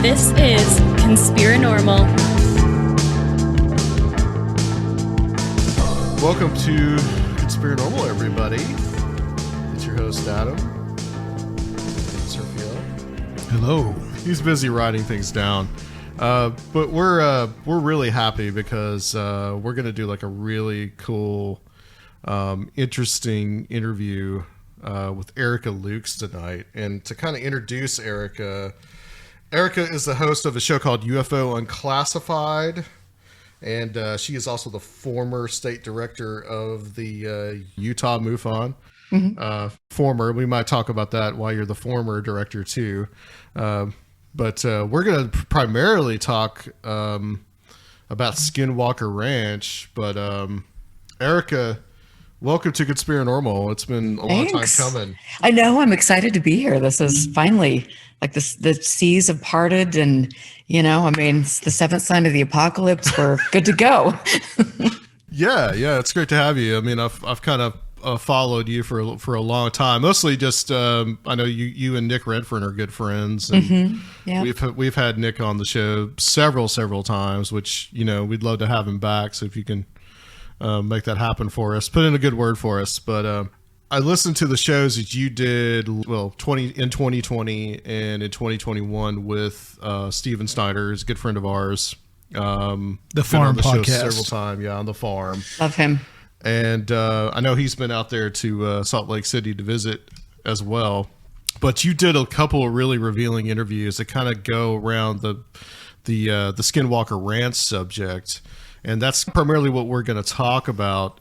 This is Conspirinormal. Welcome to Conspirinormal, everybody. It's your host, Adam. Sergio. Hello. He's busy writing things down. But we're really happy because we're going to do like a really cool, interesting interview with Erica Lukes tonight. And to kind of introduce Erica is the host of a show called UFO Unclassified. And she is also the former state director of the Utah MUFON. Former, we might talk about that while you're the former director too. But we're going to primarily talk about Skinwalker Ranch. But Erica, welcome to Conspirinormal. It's been a long time coming. I know. I'm excited to be here. This is finally like this. The seas have parted, and it's the seventh sign of the apocalypse. We're good to go. Yeah, it's great to have you. I mean, I've kind of followed you for a long time. Mostly just I know you and Nick Redfern are good friends, and we've had Nick on the show several times, which we'd love to have him back. So if you can make that happen for us, put in a good word for us. But I listened to the shows that you did, in 2020 and in 2021 with Steven Snyder, who's a good friend of ours. The Farm podcast several times, on the farm. Love him. And I know he's been out there to Salt Lake City to visit as well. But you did a couple of really revealing interviews that kind of go around the Skinwalker Ranch subject, and that's primarily what we're going to talk about.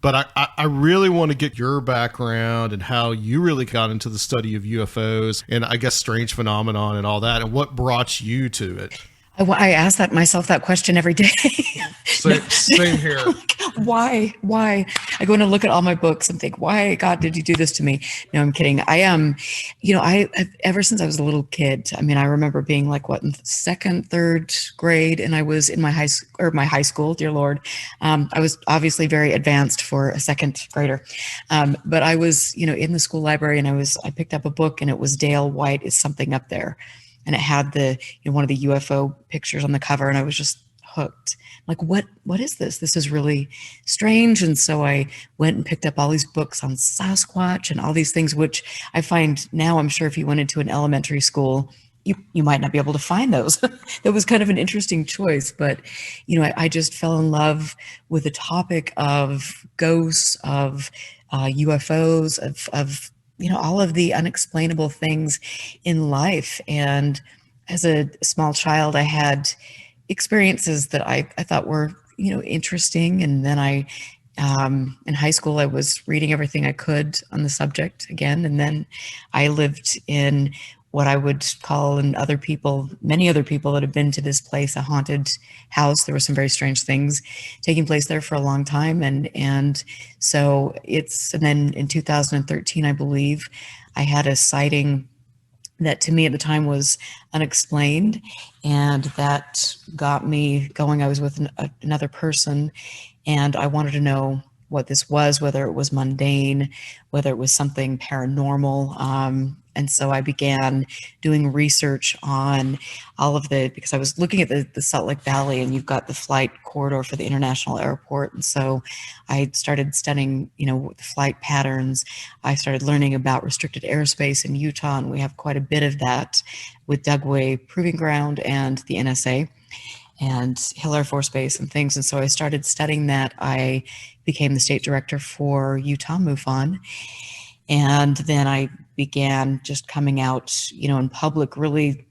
But I really want to get your background and how you really got into the study of UFOs and I guess strange phenomenon and all that, and what brought you to it. I ask myself that question every day. Same here. Why? I go in and look at all my books and think, why, God, did you do this to me? No, I'm kidding. I am, ever since I was a little kid, I mean, I remember being like, in second, third grade, and I was in my high school, dear Lord. I was obviously very advanced for a second grader. But I was, in the school library, and I picked up a book, and it was Dale White Is Something Up There. And it had one of the UFO pictures on the cover, and I was just hooked. Like, what is this? This is really strange. And so I went and picked up all these books on Sasquatch and all these things, which I find now, I'm sure if you went into an elementary school, you might not be able to find those. That was kind of an interesting choice. But, I just fell in love with the topic of ghosts, of UFOs, of all of the unexplainable things in life. And as a small child, I had experiences that I thought were, interesting. And then in high school, I was reading everything I could on the subject again. And then I lived in what I would call, and many other people that have been to this place, a haunted house. There were some very strange things taking place there for a long time. And so and then in 2013, I believe, I had a sighting that to me at the time was unexplained. And that got me going. I was with another person, and I wanted to know what this was, whether it was mundane, whether it was something paranormal. And so I began doing research on all of because I was looking at the Salt Lake Valley, and you've got the flight corridor for the international airport. And so I started studying, the flight patterns. I started learning about restricted airspace in Utah, and we have quite a bit of that with Dugway Proving Ground and the NSA and Hill Air Force Base and things. And so I started studying that. I became the state director for Utah MUFON. And then I began just coming out, in public, really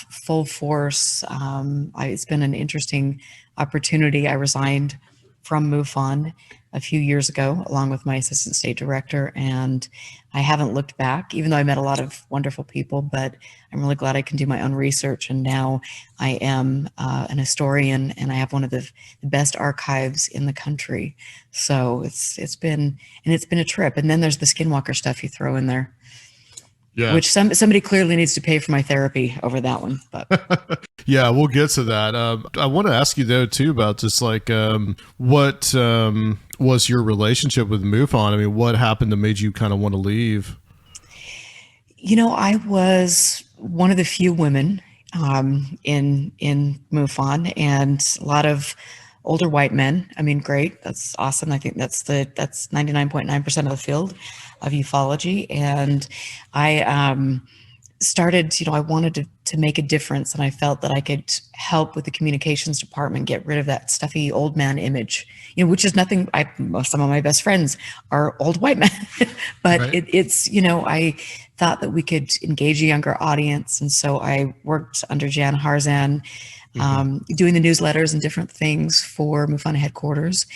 full force. It's been an interesting opportunity. I resigned from MUFON a few years ago, along with my assistant state director, and I haven't looked back, even though I met a lot of wonderful people, but I'm really glad I can do my own research. And now I am an historian, and I have one of the best archives in the country. So it's been a trip. And then there's the Skinwalker stuff you throw in there. Yeah. Which somebody clearly needs to pay for my therapy over that one. But yeah, we'll get to that. I want to ask you though too about just like what was your relationship with MUFON? I mean, what happened that made you kind of want to leave? I was one of the few women in MUFON, and a lot of older white men. I mean, great, that's awesome. I think that's 99.9% of the field of ufology, and I started, I wanted to make a difference, and I felt that I could help with the communications department get rid of that stuffy old man image, which is nothing. Some of my best friends are old white men, but Right. it's, I thought that we could engage a younger audience. And so I worked under Jan Harzan, doing the newsletters and different things for MUFON headquarters.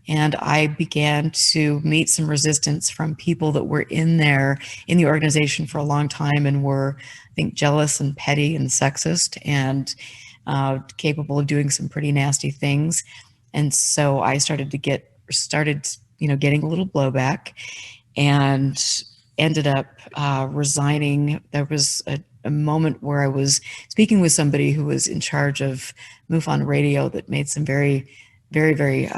And I began to meet some resistance from people that were in the organization for a long time and were, I think, jealous and petty and sexist and capable of doing some pretty nasty things. And so I started getting a little blowback, and ended up resigning. There was a moment where I was speaking with somebody who was in charge of MUFON Radio that made some very, very, very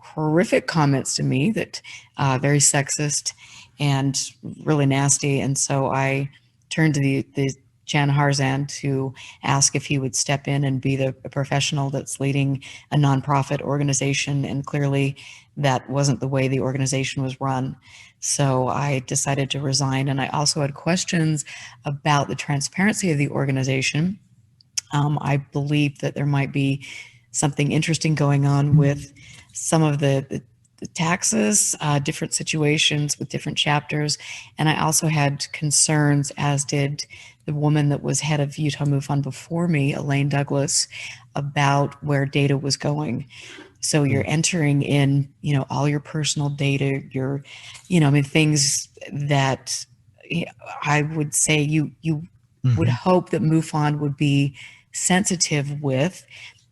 horrific comments to me, that very sexist and really nasty. And so I turned to the Jan Harzan to ask if he would step in and be the professional that's leading a nonprofit organization. And clearly that wasn't the way the organization was run. So I decided to resign. And I also had questions about the transparency of the organization. I believe that there might be something interesting going on with some of the taxes, different situations with different chapters. And I also had concerns, as did the woman that was head of Utah MUFON before me, Elaine Douglas, about where data was going. So you're entering in, all your personal data, things that I would say you would hope that MUFON would be sensitive with,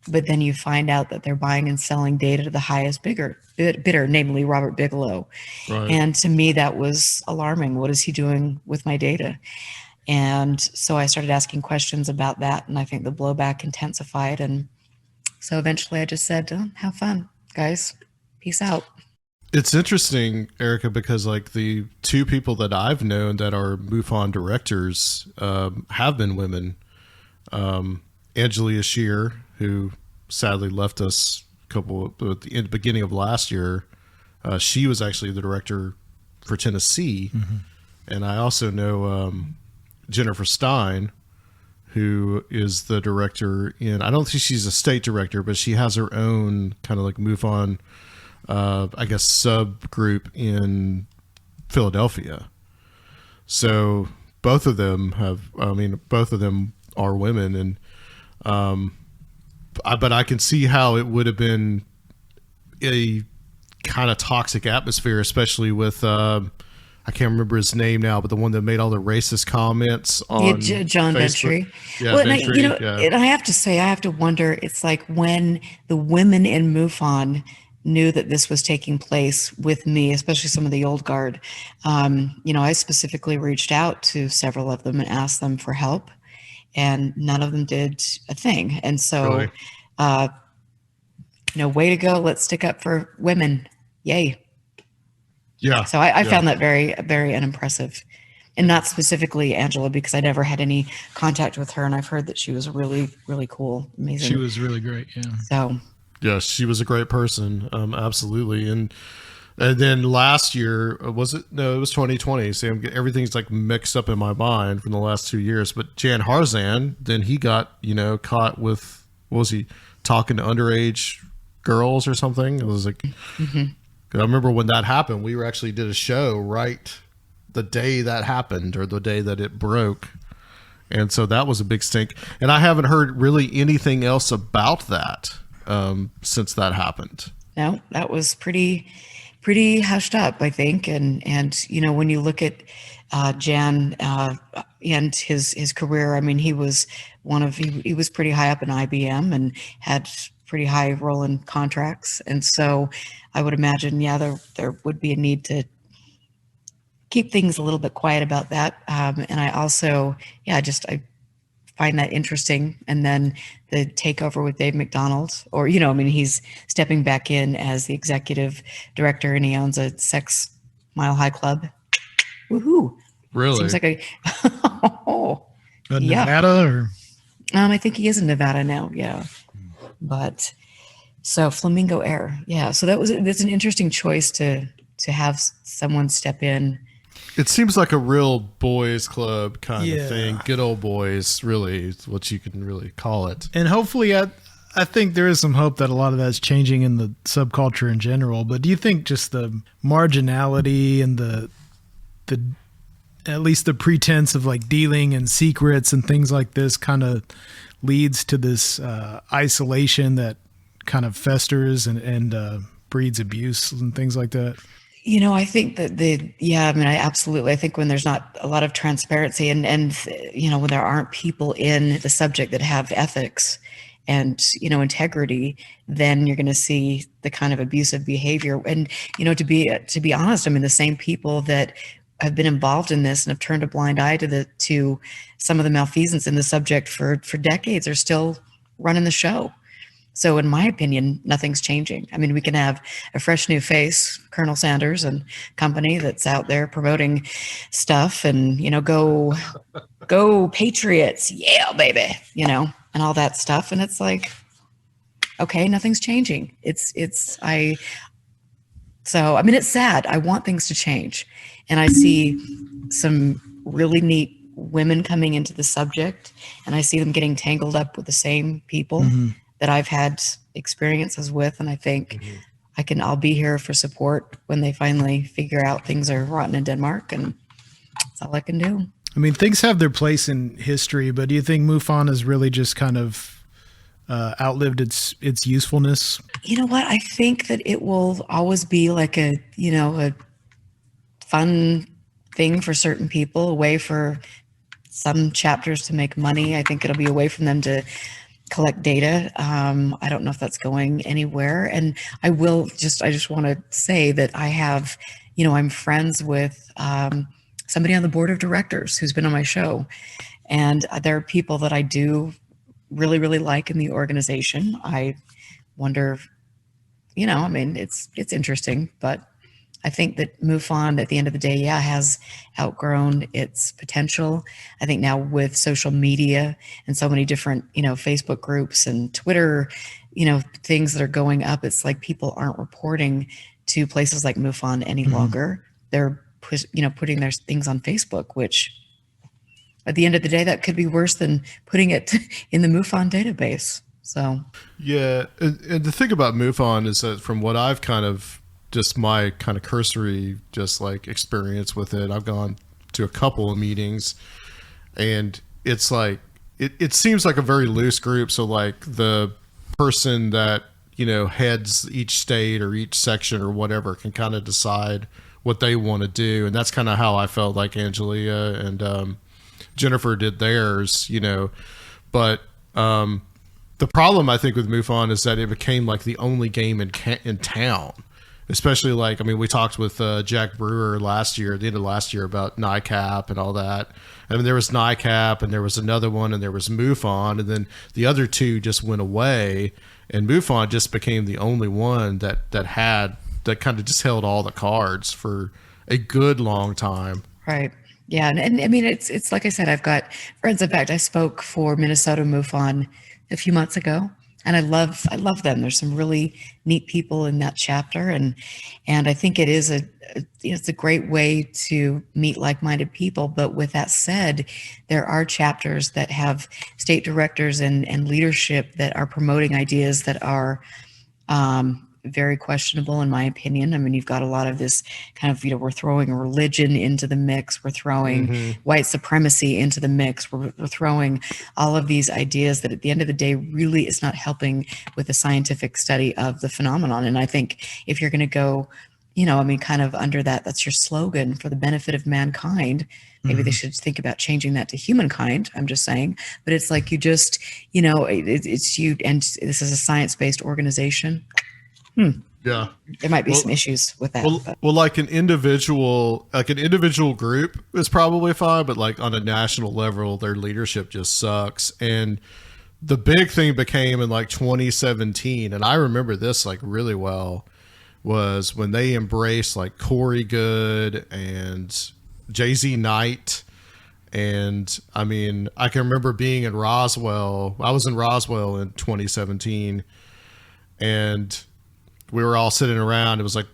but then you find out that they're buying and selling data to the highest bidder, namely Robert Bigelow. Right. And to me, that was alarming. What is he doing with my data? And so I started asking questions about that, and I think the blowback intensified. And so eventually I just said, have fun, guys. Peace out. It's interesting, Erica, because like the two people that I've known that are MUFON directors have been women. Angelia Shear, who sadly left us at the beginning of last year. She was actually the director for Tennessee. And I also know Jennifer Stein, who is the director I don't think she's a state director, but she has her own kind of like MUFON, I guess, subgroup in Philadelphia. So both of them are women, and but I can see how it would have been a kind of toxic atmosphere, especially with I can't remember his name now, but the one that made all the racist comments on John Facebook. Ventry. Yeah, Well, Ventry, and I have to say, I have to wonder, it's like when the women in MUFON knew that this was taking place with me, especially some of the old guard. I specifically reached out to several of them and asked them for help, and none of them did a thing. And so, Really? Way to go. Let's stick up for women. Yay. Yeah. So I found that very, very unimpressive, and not specifically Angela, because I never had any contact with her. And I've heard that she was really, really cool. Amazing. She was really great. Yeah. So, yes, she was a great person. Absolutely. And then last year, was it? No, it was 2020. So everything's like mixed up in my mind from the last 2 years. But Jan Harzan, then he got, caught with, what was he, talking to underage girls or something? It was like, I remember when that happened, we actually did a show right the day that happened, or the day that it broke. And so that was a big stink. And I haven't heard really anything else about that since that happened. No, that was pretty hushed up, I think. And when you look at Jan and his career, I mean, he was he was pretty high up in IBM and had pretty high rolling contracts. And so I would imagine, there would be a need to keep things a little bit quiet about that. And I also, I find that interesting. And then the takeover with Dave McDonald, or, he's stepping back in as the executive director, and he owns a sex Mile High Club. Woohoo. Really? Seems like Nevada, or? I think he is in Nevada now. Yeah. But so Flamingo Air. Yeah. So that's an interesting choice to have someone step in. It seems like a real boys club kind of thing. Good old boys, really, is what you can really call it. And hopefully, I think there is some hope that a lot of that's changing in the subculture in general. But do you think just the marginality and the at least the pretense of like dealing and secrets and things like this kind of leads to this isolation that kind of festers and breeds abuse and things like that? I think that I think when there's not a lot of transparency and when there aren't people in the subject that have ethics and, integrity, then you're going to see the kind of abusive behavior. And, to be honest, I mean, the same people that have been involved in this and have turned a blind eye to some of the malfeasance in the subject for decades are still running the show. So in my opinion, nothing's changing. I mean, we can have a fresh new face, Colonel Sanders and company, that's out there promoting stuff and, go Patriots. Yeah, baby, and all that stuff. And it's like, okay, nothing's changing. It's sad. I want things to change. And I see some really neat women coming into the subject, and I see them getting tangled up with the same people that I've had experiences with. And I think I'll be here for support when they finally figure out things are rotten in Denmark, and that's all I can do. I mean, things have their place in history, but do you think MUFON has really just kind of outlived its usefulness? You know what? I think that it will always be like a fun thing for certain people, a way for some chapters to make money. I think it'll be a way for them to collect data. I don't know if that's going anywhere. And I just want to say that I have, I'm friends with somebody on the board of directors who's been on my show. And there are people that I do really, really like in the organization. I wonder, it's interesting, but I think that MUFON at the end of the day, has outgrown its potential. I think now with social media and so many different, Facebook groups and Twitter, things that are going up, it's like people aren't reporting to places like MUFON any longer. They're, putting their things on Facebook, which at the end of the day, that could be worse than putting it in the MUFON database. So, yeah. And the thing about MUFON is that from what I've just my kind of cursory, just like experience with it, I've gone to a couple of meetings, and it's like, it seems like a very loose group. So like the person that, heads each state or each section or whatever can kind of decide what they want to do. And that's kind of how I felt like Angelia and Jennifer did theirs, but the problem I think with MUFON is that it became like the only game in town. Especially we talked with Jack Brewer at the end of last year about NICAP and all that. I mean, there was NICAP and there was another one and there was MUFON, and then the other two just went away, and MUFON just became the only one that kind of just held all the cards for a good long time. Right. Yeah. And I mean, it's like I said, I've got friends. In fact, I spoke for Minnesota MUFON a few months ago. And I love them. There's some really neat people in that chapter, and I think it is it's a great way to meet like-minded people. But with that said, there are chapters that have state directors and leadership that are promoting ideas that are very questionable, in my opinion. I mean, you've got a lot of this kind of, we're throwing religion into the mix. We're throwing white supremacy into the mix. We're throwing all of these ideas that at the end of the day really is not helping with the scientific study of the phenomenon. And I think if you're going to go, kind of under that's your slogan, for the benefit of mankind, maybe they should think about changing that to humankind. I'm just saying. But it's like, you just, it's you, and this is a science-based organization. Yeah, there might be some issues with that. Well, like an individual group is probably fine, but like on a national level, their leadership just sucks. And the big thing became in like 2017, and I remember this like really well, was when they embraced like Corey Good and Jay-Z Knight And I mean, I can remember being in Roswell. I was in Roswell in 2017, and we were all sitting around. It was like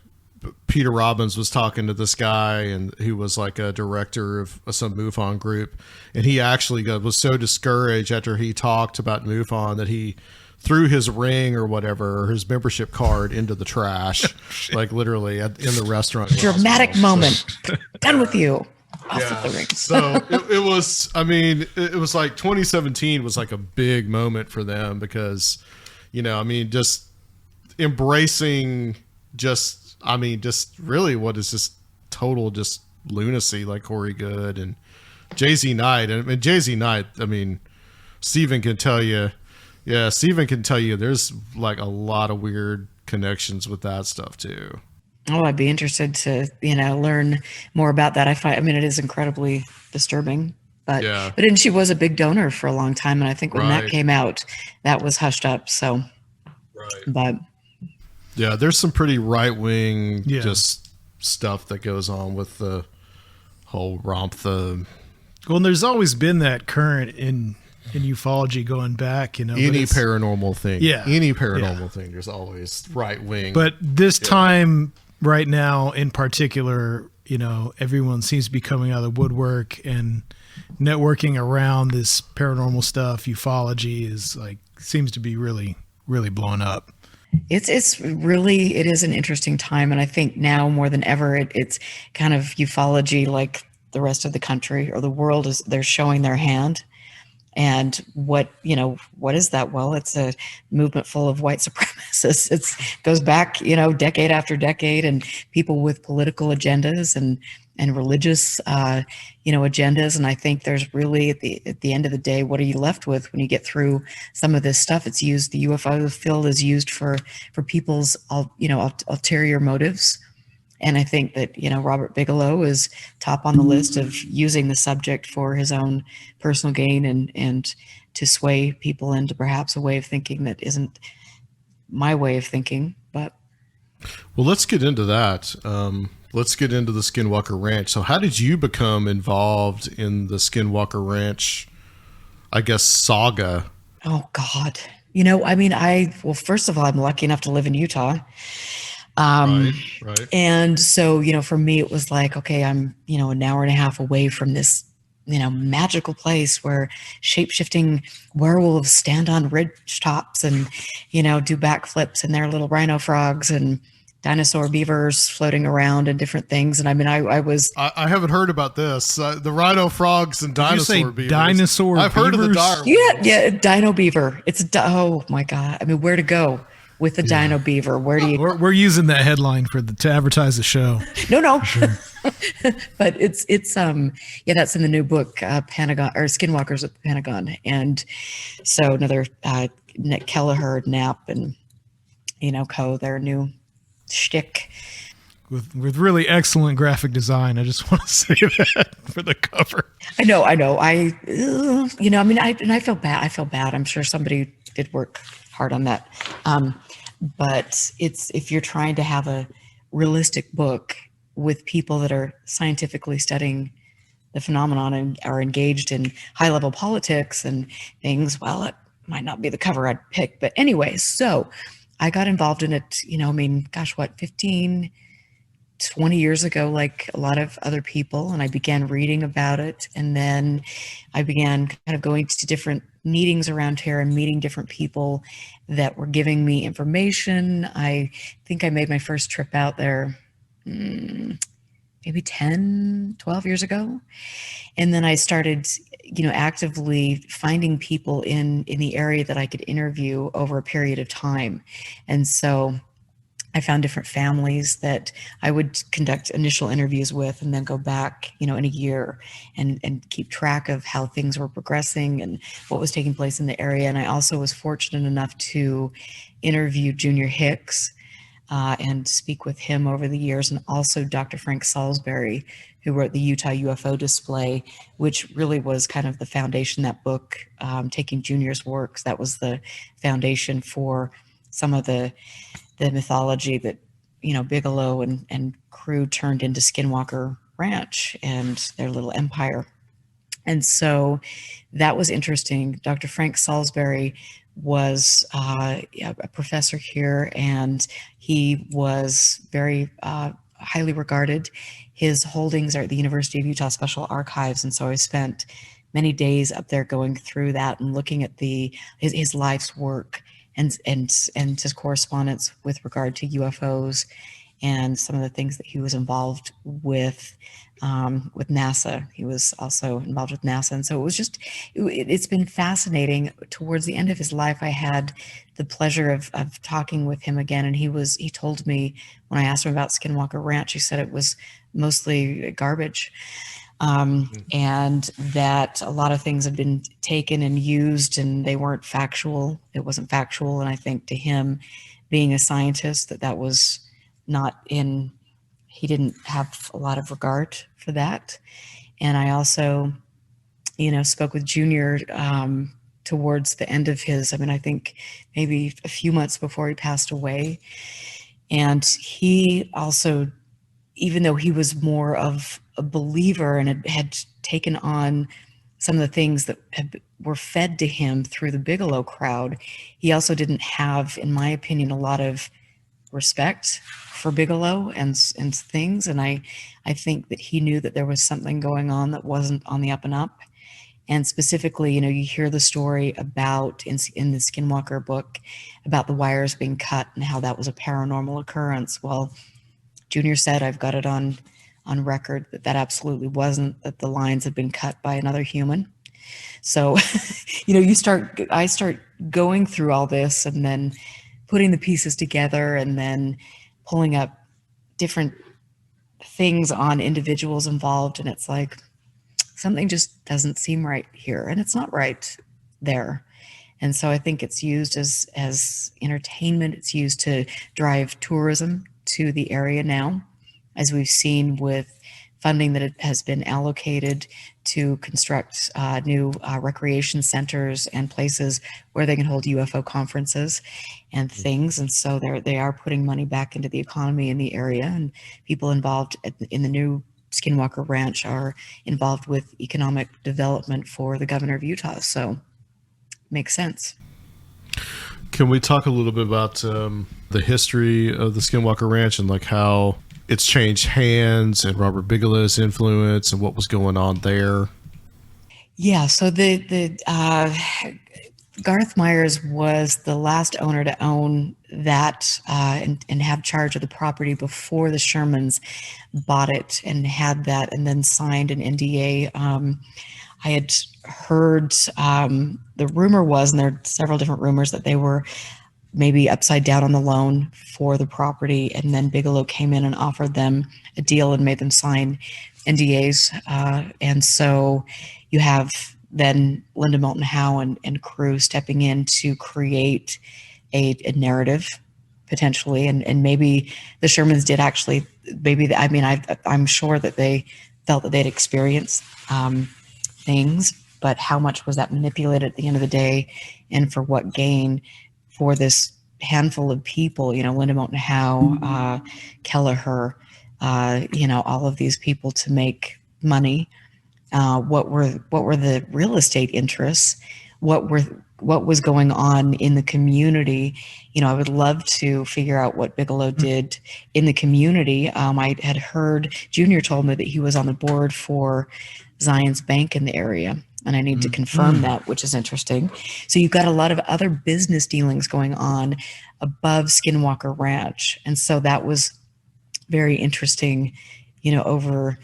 Peter Robbins was talking to this guy, and he was like a director of some MUFON group. And he actually was so discouraged after he talked about MUFON that he threw his ring or whatever, or his membership card, into the trash, like literally in the restaurant. Dramatic moment. Done with you. Off with the ring. So it was, I mean, it was like 2017 was like a big moment for them because, you know, I mean, just embracing just really what is just total just lunacy, like Corey Good and Jay-Z Knight. And I mean, Jay-Z Knight, I mean, Steven can tell you there's like a lot of weird connections with that stuff too. Oh, I'd be interested to, learn more about that. I mean, it is incredibly disturbing, but then she was a big donor for a long time. And I think when that came out, that was hushed up. So, but yeah, there's some pretty right-wing just stuff that goes on with the whole Well, and there's always been that current in ufology going back, any paranormal thing. Yeah. Any paranormal thing, there's always right-wing. But this time right now in particular, everyone seems to be coming out of the woodwork and networking around this paranormal stuff. Ufology seems to be really, really blown up. It is an interesting time. And I think now more than ever, it's kind of ufology, like the rest of the country or the world they're showing their hand. And what is that? Well, it's a movement full of white supremacists. It goes back, decade after decade, and people with political agendas and religious, agendas. And I think there's really at the end of the day, what are you left with when you get through some of this stuff? It's used, the UFO field is used for people's, ulterior motives. And I think that, Robert Bigelow is top on the list of using the subject for his own personal gain and to sway people into perhaps a way of thinking that isn't my way of thinking. But well, let's get into that. Let's get into the Skinwalker Ranch. So how did you become involved in the Skinwalker Ranch, I guess, saga? Oh, God. First of all, I'm lucky enough to live in Utah. Right. And so, for me, it was like, okay, I'm, an hour and a half away from this, magical place where shape-shifting werewolves stand on ridge tops and, do backflips and their little rhino frogs and dinosaur beavers floating around and different things. And I mean, I haven't heard about this. The rhino frogs and dinosaur beavers. Dinosaur I've heard of the dire. Yeah, dino beaver. Oh my God. I mean, where to go with the dino beaver? Where do you? We're using that headline to advertise the show. No. Sure. But it's that's in the new book, Pentagon or Skinwalkers at the Pentagon. And so another Nick Kelleher, Knapp, and their new shtick. With really excellent graphic design. I just want to say that for the cover. I know. I feel bad. I feel bad. I'm sure somebody did work hard on that. But if you're trying to have a realistic book with people that are scientifically studying the phenomenon and are engaged in high level politics and things, well, it might not be the cover I'd pick. But anyway, so I got involved in it, 15, 20 years ago, like a lot of other people, and I began reading about it. And then I began kind of going to different meetings around here and meeting different people that were giving me information. I think I made my first trip out there maybe 10, 12 years ago. And then I started, actively finding people in the area that I could interview over a period of time. And so I found different families that I would conduct initial interviews with and then go back, in a year and keep track of how things were progressing and what was taking place in the area. And I also was fortunate enough to interview Junior Hicks and speak with him over the years, and also Dr. Frank Salisbury, who wrote the Utah UFO Display, which really was kind of the foundation, that book, taking Junior's works. That was the foundation for some of the mythology that, Bigelow and crew turned into Skinwalker Ranch and their little empire. And so that was interesting. Dr. Frank Salisbury was a professor here, and he was very highly regarded. His holdings are at the University of Utah Special Archives, and so I spent many days up there going through that and looking at his life's work and his correspondence with regard to UFOs and some of the things that he was involved with NASA. He was also involved with NASA. And so it's been fascinating. Towards the end of his life, I had the pleasure of talking with him again. And he told me, when I asked him about Skinwalker Ranch, he said it was mostly garbage. And that a lot of things have been taken and used and they weren't factual. It wasn't factual. And I think to him, being a scientist, that was not in, he didn't have a lot of regard for that. And I also, spoke with Junior towards the end of his, I think maybe a few months before he passed away. And he also, even though he was more of a believer and had taken on some of the things that were fed to him through the Bigelow crowd, he also didn't have, in my opinion, a lot of respect for Bigelow and things. And I think that he knew that there was something going on that wasn't on the up and up. And specifically, you hear the story about in the Skinwalker book about the wires being cut and how that was a paranormal occurrence. Well, Junior said, I've got it on record that absolutely wasn't, that the lines had been cut by another human. So, I start going through all this and then putting the pieces together and then pulling up different things on individuals involved. And it's like, something just doesn't seem right here. And it's not right there. And so I think it's used as entertainment. It's used to drive tourism to the area now, as we've seen with funding that has been allocated to construct new recreation centers and places where they can hold UFO conferences and things. And so they are putting money back into the economy in the area, and people involved in the new Skinwalker Ranch are involved with economic development for the governor of Utah. So makes sense. Can we talk a little bit about the history of the Skinwalker Ranch and like how it's changed hands and Robert Bigelow's influence and what was going on there? Yeah, so the Garth Myers was the last owner to own that and have charge of the property before the Shermans bought it and had that and then signed an NDA. I had heard the rumor was, and there are several different rumors, that they were maybe upside down on the loan for the property, and then Bigelow came in and offered them a deal and made them sign NDAs. And so you have then Linda Moulton Howe and crew stepping in to create a narrative, potentially, and maybe the Shermans did actually, I'm sure that they felt that they'd experienced things, but how much was that manipulated at the end of the day, and for what gain for this handful of people, Linda Moulton Howe, Kelleher, all of these people to make money. What were the real estate interests? What was going on in the community? I would love to figure out what Bigelow did in the community. I had heard Junior told me that he was on the board for Zion's Bank in the area, and I need to confirm that, which is interesting. So you've got a lot of other business dealings going on above Skinwalker Ranch, and so that was very interesting, over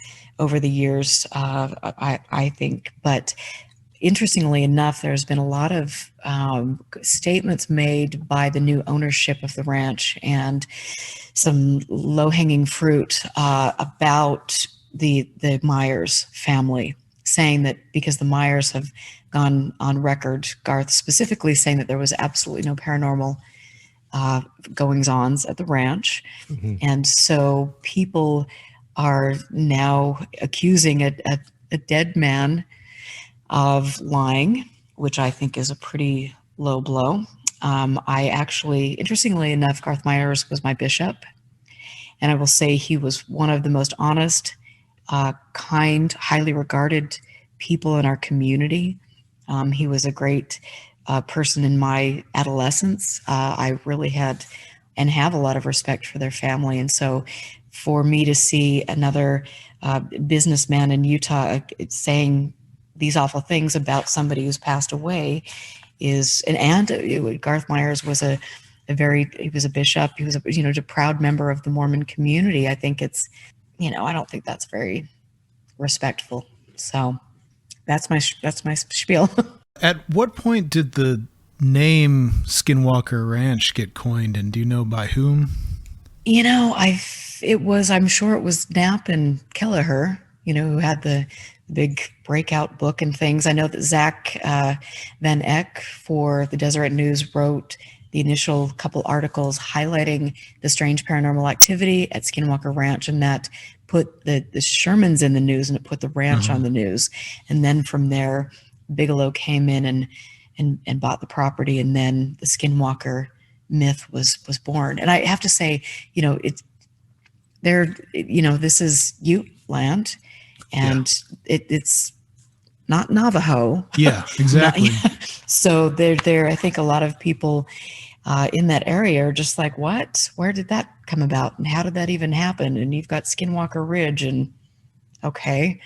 the years, I think. But interestingly enough, there's been a lot of statements made by the new ownership of the ranch and some low-hanging fruit about the Myers family, saying that because the Myers have gone on record, Garth specifically saying that there was absolutely no paranormal goings-ons at the ranch. Mm-hmm. And so people are now accusing a dead man of lying, which I think is a pretty low blow. I actually, interestingly enough, Garth Myers was my bishop, and I will say he was one of the most honest, kind, highly regarded people in our community. He was a great person in my adolescence. I really had and have a lot of respect for their family. And so for me to see another businessman in Utah saying these awful things about somebody who's passed away Garth Myers was he was a bishop. He was a proud member of the Mormon community. I think it's, I don't think that's very respectful. So that's my spiel. At what point did the name Skinwalker Ranch get coined, and do you know by whom? I'm sure it was Knapp and Kelleher, who had the big breakout book and things. I know that Zach Van Eck for the Deseret News wrote the initial couple articles highlighting the strange paranormal activity at Skinwalker Ranch, and that put the Shermans in the news, and it put the ranch on the news. And then from there, Bigelow came in and bought the property, and then the Skinwalker myth was born. And I have to say, this is Ute land, and it's not Navajo. Yeah, exactly. So there. I think a lot of people in that area are just like, what? Where did that come about? And how did that even happen? And you've got Skinwalker Ridge, and okay.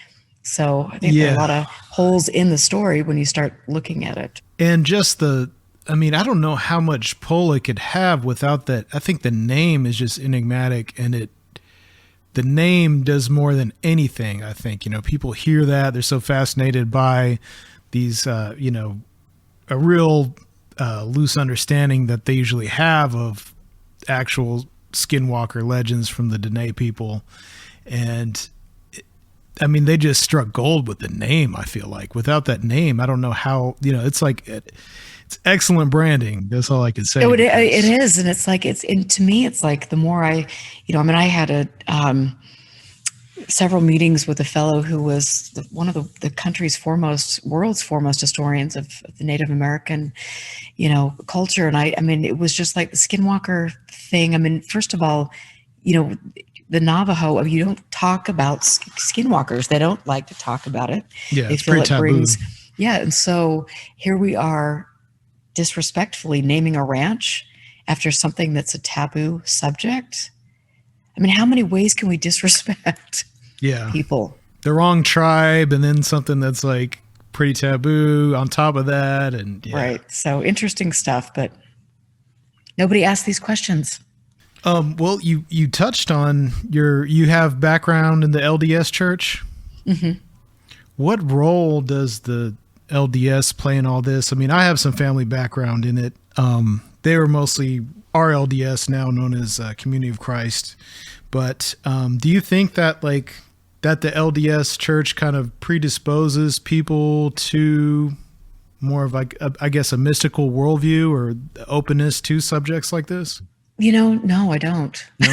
So I think there are a lot of holes in the story when you start looking at it. And just I don't know how much pull it could have without that. I think the name is just enigmatic, and the name does more than anything. I think, people hear that, they're so fascinated by these, a real loose understanding that they usually have of actual Skinwalker legends from the Dene people. And they just struck gold with the name. I feel like without that name, I don't know how, it's like, it's excellent branding. That's all I can say. It is. And it's like, to me, it's like the more I had several meetings with a fellow who was one of the country's world's foremost historians of the Native American, culture. And it was just like the Skinwalker thing. First of all, the Navajo, you don't talk about skinwalkers. They don't like to talk about it. Yeah, they feel it brings. Yeah, and so here we are, disrespectfully naming a ranch after something that's a taboo subject. How many ways can we disrespect people? The wrong tribe, and then something that's like pretty taboo on top of that, and right. So interesting stuff, but nobody asked these questions. Well, you touched on you have background in the LDS church. Mm-hmm. What role does the LDS play in all this? I have some family background in it. They were mostly RLDS, now known as Community of Christ. But do you think that that the LDS church kind of predisposes people to more of I guess a mystical worldview or openness to subjects like this? No, I don't. No?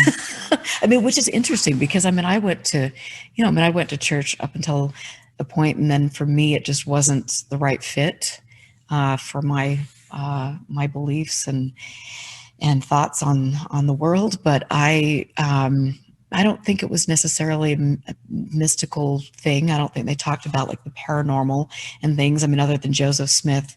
Which is interesting because I went to church up until a point, and then for me, it just wasn't the right fit for my beliefs and thoughts on the world. But I don't think it was necessarily a mystical thing. I don't think they talked about the paranormal and things. Other than Joseph Smith,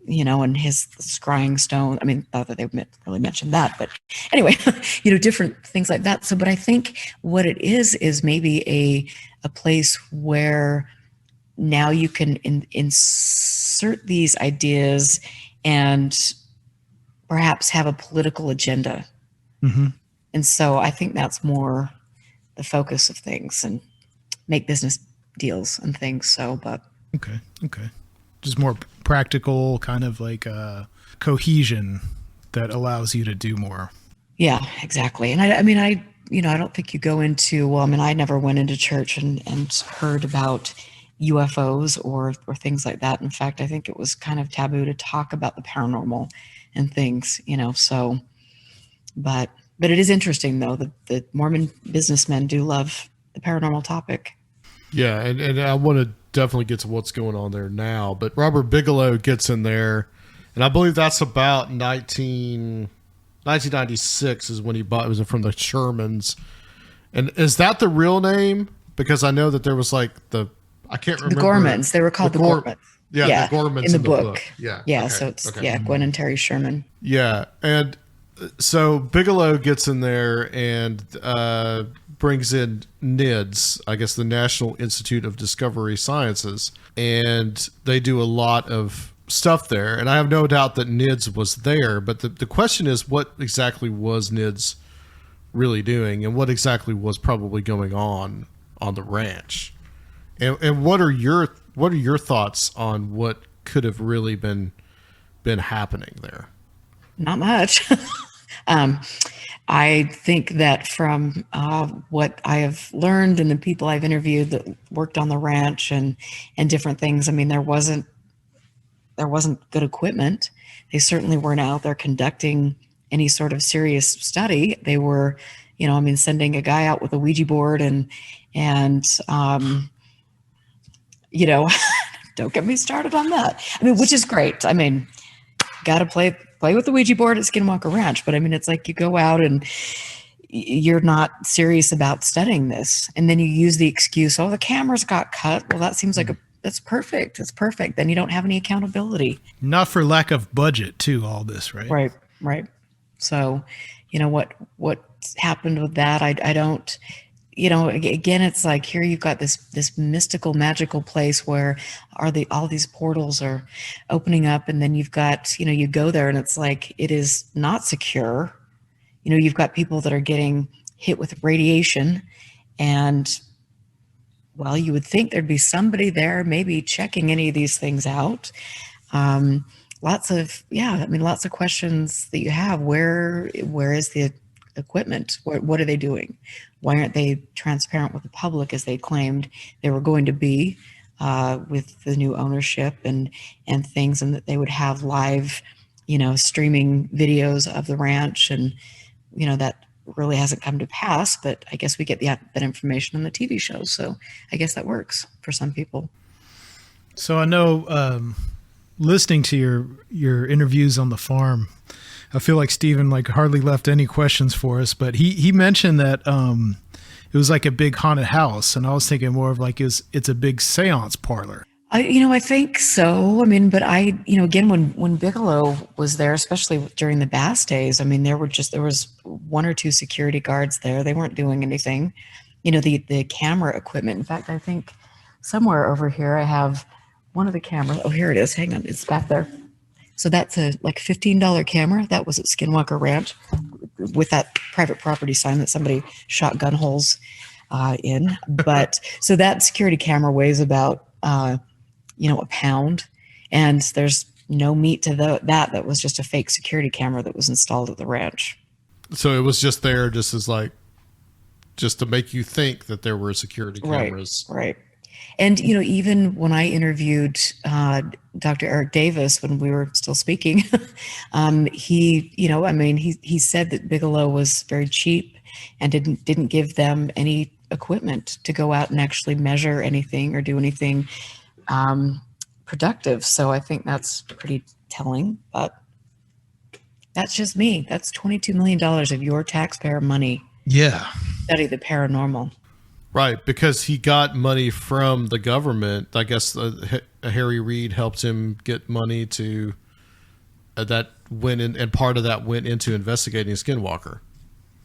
and his scrying stone. Not that they really mentioned that, but anyway, different things like that. So, but I think what it is maybe a place where now you can insert these ideas and perhaps have a political agenda. Mm-hmm. And so I think that's more the focus of things and make business deals and things. So, but okay. Just more practical, kind of like cohesion that allows you to do more. Yeah, exactly. And I don't think you go into, I never went into church and heard about UFOs or things like that. In fact, I think it was kind of taboo to talk about the paranormal and things, so, but it is interesting though, that the Mormon businessmen do love the paranormal topic. Yeah. And I want to definitely get to what's going on there now, but Robert Bigelow gets in there, and I believe that's about 1996 is when he bought. It was from the Shermans. And is that the real name? Because I know that there was I can't The remember. Gormans. They were called the Gormans. Yeah, the Gormans in the book. Yeah. Yeah. Okay, So it's okay. Gwen and Terry Sherman. Yeah, and so Bigelow gets in there and brings in NIDS, I guess the National Institute of Discovery Sciences, and they do a lot of stuff there. And I have no doubt that NIDS was there, but the question is, what exactly was NIDS really doing, and what exactly was probably going on the ranch? And what are your thoughts on what could have really been happening there? Not much. I think that from what I have learned and the people I've interviewed that worked on the ranch and different things, I mean, there wasn't good equipment. They certainly weren't out there conducting any sort of serious study. They were, sending a guy out with a Ouija board and don't get me started on that. I mean, which is great. I mean, got to play with the Ouija board at Skinwalker Ranch. But I mean, it's like you go out and you're not serious about studying this. And then you use the excuse, oh, the cameras got cut. Well, that seems like that's perfect. It's perfect. Then you don't have any accountability. Not for lack of budget too, all this, right? Right. So, what happened with that? I don't, again, it's like here you've got this mystical, magical place where all these portals are opening up, and then you've got, you go there and it's like it is not secure. You've got people that are getting hit with radiation, and well, you would think there'd be somebody there maybe checking any of these things out. Lots of questions that you have. Where is the equipment? What are they doing? Why aren't they transparent with the public as they claimed they were going to be with the new ownership and things, and that they would have live, streaming videos of the ranch, and that really hasn't come to pass. But I guess we get that information on the TV shows, so I guess that works for some people. So I know, listening to your interviews on the farm, I feel like Stephen hardly left any questions for us, but he mentioned that it was like a big haunted house, and I was thinking more of it's a big seance parlor. I think so. I mean, but again, when Bigelow was there, especially during the Bass days, I mean, there was one or two security guards there. They weren't doing anything. The camera equipment. In fact, I think somewhere over here I have one of the cameras. Oh, here it is. Hang on, it's back there. So that's a $15 camera. That was at Skinwalker Ranch with that private property sign that somebody shot gun holes in. But so that security camera weighs about a pound, and there's no meat to that was just a fake security camera that was installed at the ranch. So it was just there just to make you think that there were security cameras. Right. And, even when I interviewed Dr. Eric Davis, when we were still speaking, he said that Bigelow was very cheap and didn't give them any equipment to go out and actually measure anything or do anything productive. So I think that's pretty telling, but that's just me. That's $22 million of your taxpayer money. Yeah. Study the paranormal. Right, because he got money from the government. I guess Harry Reid helped him get money to that went in, and part of that went into investigating Skinwalker.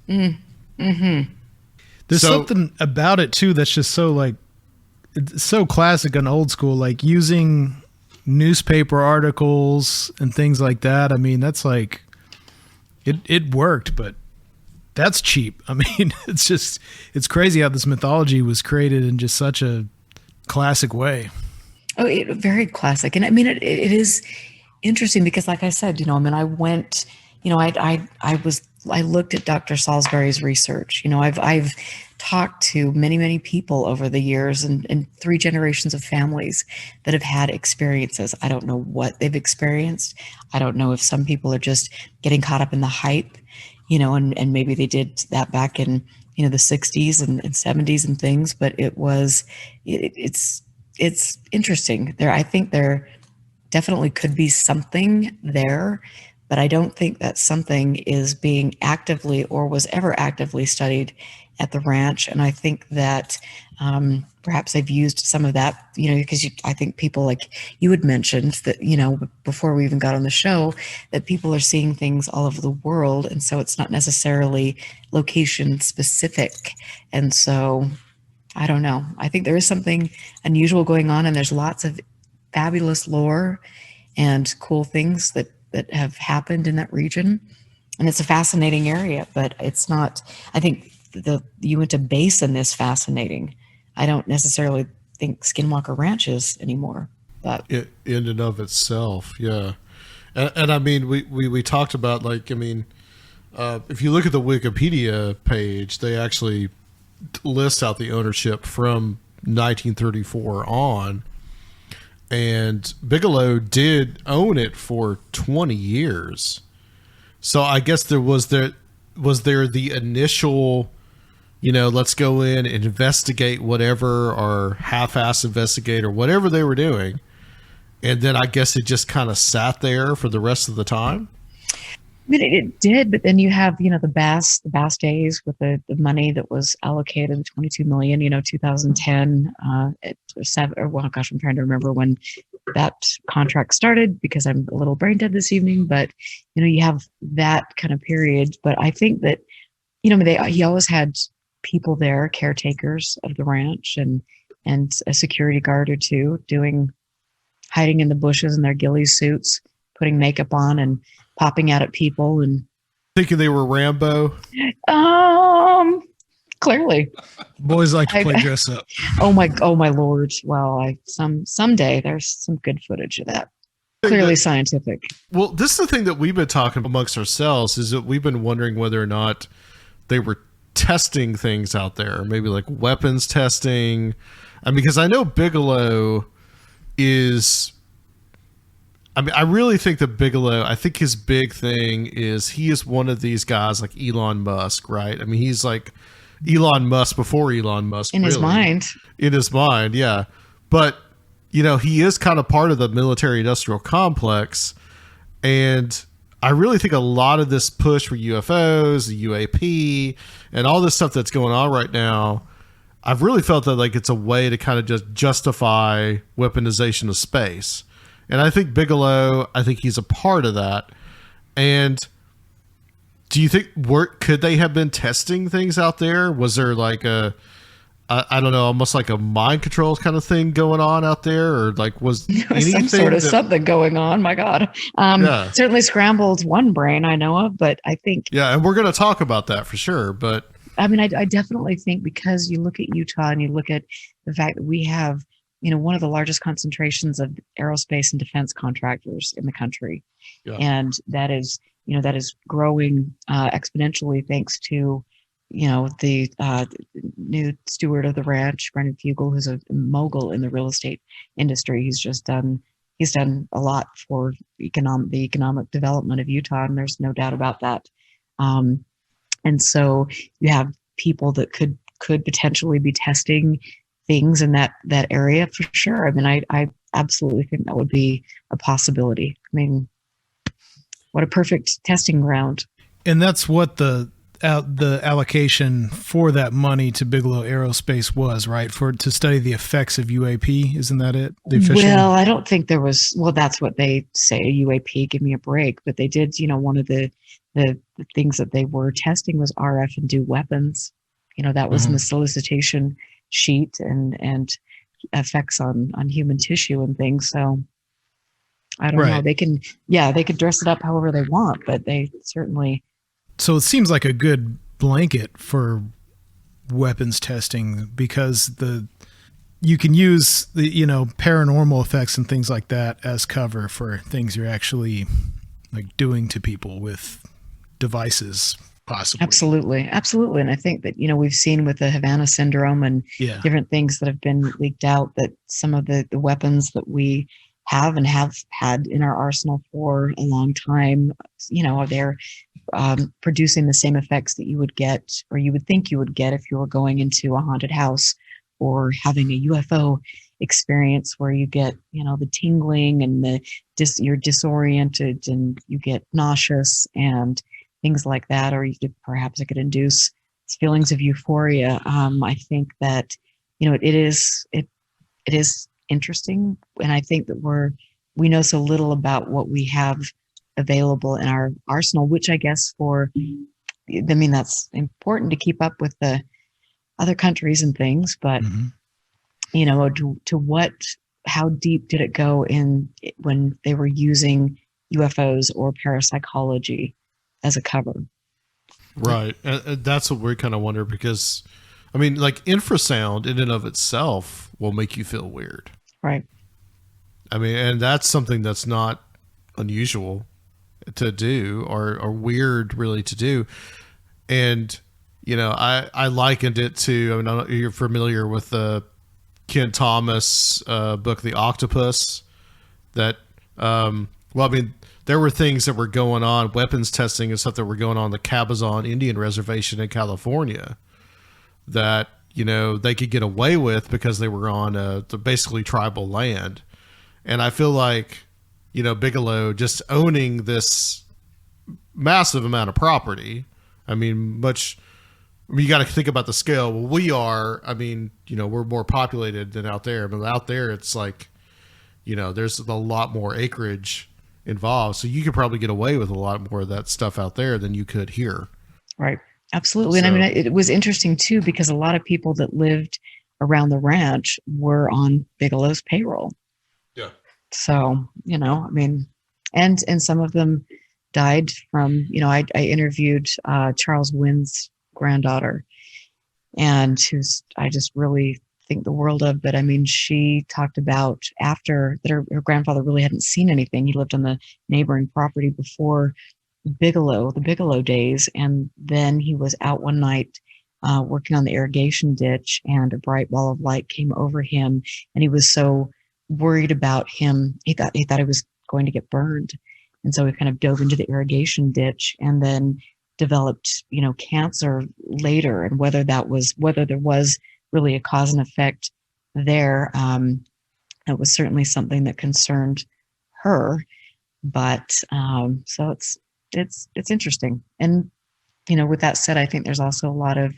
Mm-hmm. There's something about it too that's just so it's so classic and old school, using newspaper articles and things like that. I mean, that's it worked, but that's cheap. I mean, it's crazy how this mythology was created in just such a classic way. Oh, very classic. And I mean, it is interesting because, like I said, I went, I looked at Dr. Salisbury's research. I've talked to many, many people over the years and 3 generations of families that have had experiences. I don't know what they've experienced. I don't know if some people are just getting caught up in the hype, and maybe they did that back in, the 60s and 70s and things, but it's interesting. I think there definitely could be something there, but I don't think that something is being actively or was ever actively studied at the ranch. And I think that perhaps they've used some of that, because I think people like you had mentioned that, before we even got on the show, that people are seeing things all over the world. And so it's not necessarily location specific. And so I don't know. I think there is something unusual going on, and there's lots of fabulous lore and cool things that have happened in that region. And it's a fascinating area, but it's not, I think the Uinta Basin is fascinating. I don't necessarily think Skinwalker Ranch is anymore, but in and of itself. Yeah. And I mean, we talked about, like, I mean, if you look at the Wikipedia page, they actually list out the ownership from 1934 on. And Bigelow did own it for 20 years. So I guess there was the initial, let's go in and investigate whatever, or half-ass investigate, or whatever they were doing. And then I guess it just kind of sat there for the rest of the time. I mean, it did, but then you have, the Bass days with the money that was allocated, the 22 million, 2010, well, gosh, I'm trying to remember when that contract started, because I'm a little brain dead this evening, but, you have that kind of period. But I think that, he always had people there, caretakers of the ranch, and a security guard or two hiding in the bushes in their ghillie suits, putting makeup on and popping out at people and thinking they were Rambo. Clearly, boys like to play dress up. Oh my Lord! Well, someday there's some good footage of that. Clearly scientific. Well, this is the thing that we've been talking amongst ourselves, is that we've been wondering whether or not they were testing things out there, maybe like weapons testing. Because I know Bigelow is. I really think that Bigelow, I think his big thing is he is one of these guys like Elon Musk, right? He's like Elon Musk before Elon Musk. In his mind. In his mind, yeah. But, he is kind of part of the military-industrial complex. And I really think a lot of this push for UFOs, the UAP, and all this stuff that's going on right now, I've really felt that like it's a way to kind of just justify weaponization of space. And I think Bigelow, he's a part of that. And do you think could they have been testing things out there? Was there like I don't know, almost like a mind control kind of thing going on out there, or like was anything some sort of something going on? My God, certainly scrambled one brain I know of, but I think and we're going to talk about that for sure. But I definitely think, because you look at Utah and you look at the fact that we have, one of the largest concentrations of aerospace and defense contractors in the country. Yeah. And that is growing exponentially thanks to, the new steward of the ranch, Brendan Fugel, who's a mogul in the real estate industry. He's done a lot for the economic development of Utah, and there's no doubt about that. And so you have people that could potentially be testing things in that area for sure. I absolutely think that would be a possibility. What a perfect testing ground. And that's what the allocation for that money to Bigelow Aerospace was, right? To study the effects of UAP. Isn't that it? Well, I don't think there was, that's what they say, UAP, give me a break. But they did, one of the things that they were testing was RF-induced weapons. That was in the solicitation sheet, and effects on human tissue and things. So I don't know. They can dress it up however they want, but they certainly. So it seems like a good blanket for weapons testing, because you can use the paranormal effects and things like that as cover for things you're actually like doing to people with devices. Possibly. Absolutely. And I think that, we've seen with the Havana syndrome and different things that have been leaked out, that some of the weapons that we have and have had in our arsenal for a long time, they're producing the same effects that you would get, or you would think you would get, if you were going into a haunted house or having a UFO experience where you get, the tingling and you're disoriented and you get nauseous and things like that, or perhaps it could induce feelings of euphoria. I think that, it is interesting. And I think that we know so little about what we have available in our arsenal, which I guess that's important to keep up with the other countries and things, but how deep did it go when they were using UFOs or parapsychology as a cover? Right. And that's what we kind of wonder, because like infrasound in and of itself will make you feel weird. Right. And that's something that's not unusual to do or weird really to do. And, I likened it to, I don't know if you're familiar with the Ken Thomas book, The Octopus, that, there were things that were going on, weapons testing and stuff that were going on the Cabazon Indian Reservation in California that, they could get away with because they were on the basically tribal land. And I feel like, Bigelow just owning this massive amount of property. You got to think about the scale. Well, we are, we're more populated than out there, but out there it's like, there's a lot more acreage involved. So you could probably get away with a lot more of that stuff out there than you could here. Right. Absolutely. And it was interesting too, because a lot of people that lived around the ranch were on Bigelow's payroll. Yeah. So, and some of them died from, I interviewed Charles Wynn's granddaughter, and I just really think the world of. But she talked about after that her grandfather really hadn't seen anything. He lived on the neighboring property before the Bigelow days, and then he was out one night working on the irrigation ditch, and a bright ball of light came over him, and he was so worried about him. He thought he was going to get burned, and so he kind of dove into the irrigation ditch, and then developed, cancer later. And whether there was really a cause and effect there, it was certainly something that concerned her. But so it's interesting. And with that said, I think there's also a lot of,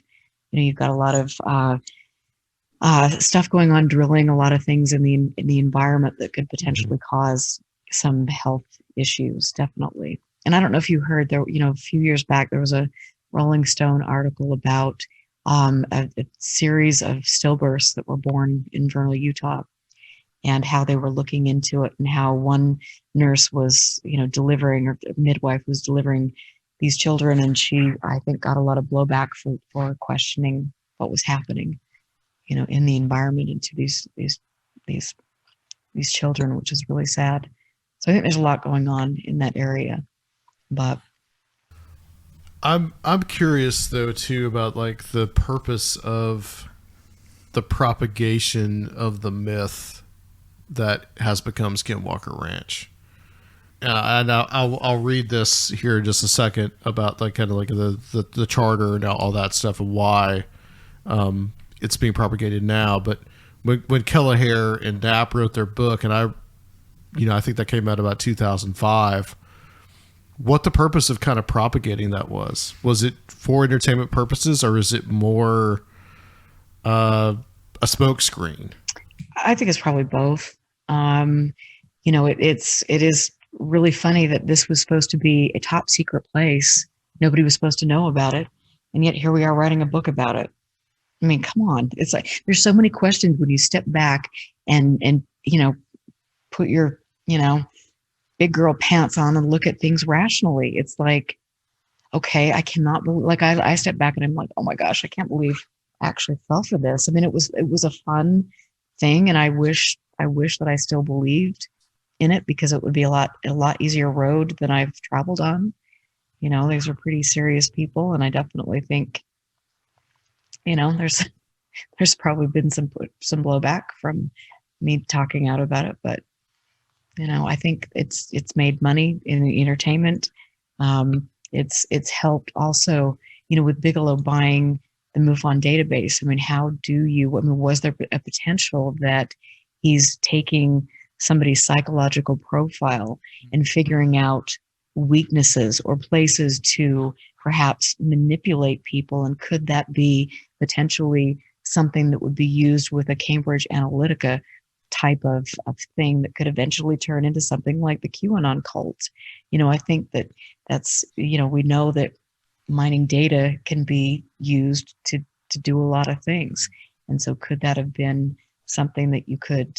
you've got a lot of stuff going on, drilling, a lot of things in the environment that could potentially cause some health issues, definitely. And I don't know if you heard there, a few years back, there was a Rolling Stone article about a series of stillbirths that were born in Vernal, Utah, and how they were looking into it, and how one nurse was, delivering, or midwife was delivering these children, and she, I think, got a lot of blowback for questioning what was happening, in the environment and to these children, which is really sad. So I think there's a lot going on in that area. But I'm curious though too about like the purpose of the propagation of the myth that has become Skinwalker Ranch. And I'll read this here in just a second about like kind of like the charter and all that stuff and why it's being propagated now. But when Kelleher and Knapp wrote their book, and I think that came out about 2005. What the purpose of kind of propagating that was it for entertainment purposes, or is it more a smokescreen? I think it's probably both. It is really funny that this was supposed to be a top secret place. Nobody was supposed to know about it, and yet here we are writing a book about it. Come on. It's like there's so many questions when you step back and put your big girl pants on and look at things rationally. It's like, okay, I cannot believe, like I step back and I'm like, oh my gosh, I can't believe I actually fell for this. It was a fun thing, and I wish that I still believed in it, because it would be a lot easier road than I've traveled on. These are pretty serious people, and I definitely think, there's probably been some blowback from me talking out about it, but I think it's made money in the entertainment. It's helped also, with Bigelow buying the MUFON database. How do you, was there a potential that he's taking somebody's psychological profile and figuring out weaknesses or places to perhaps manipulate people. And could that be potentially something that would be used with a Cambridge Analytica type of thing that could eventually turn into something like the QAnon cult? I think that's, we know that mining data can be used to do a lot of things. And so could that have been something that you could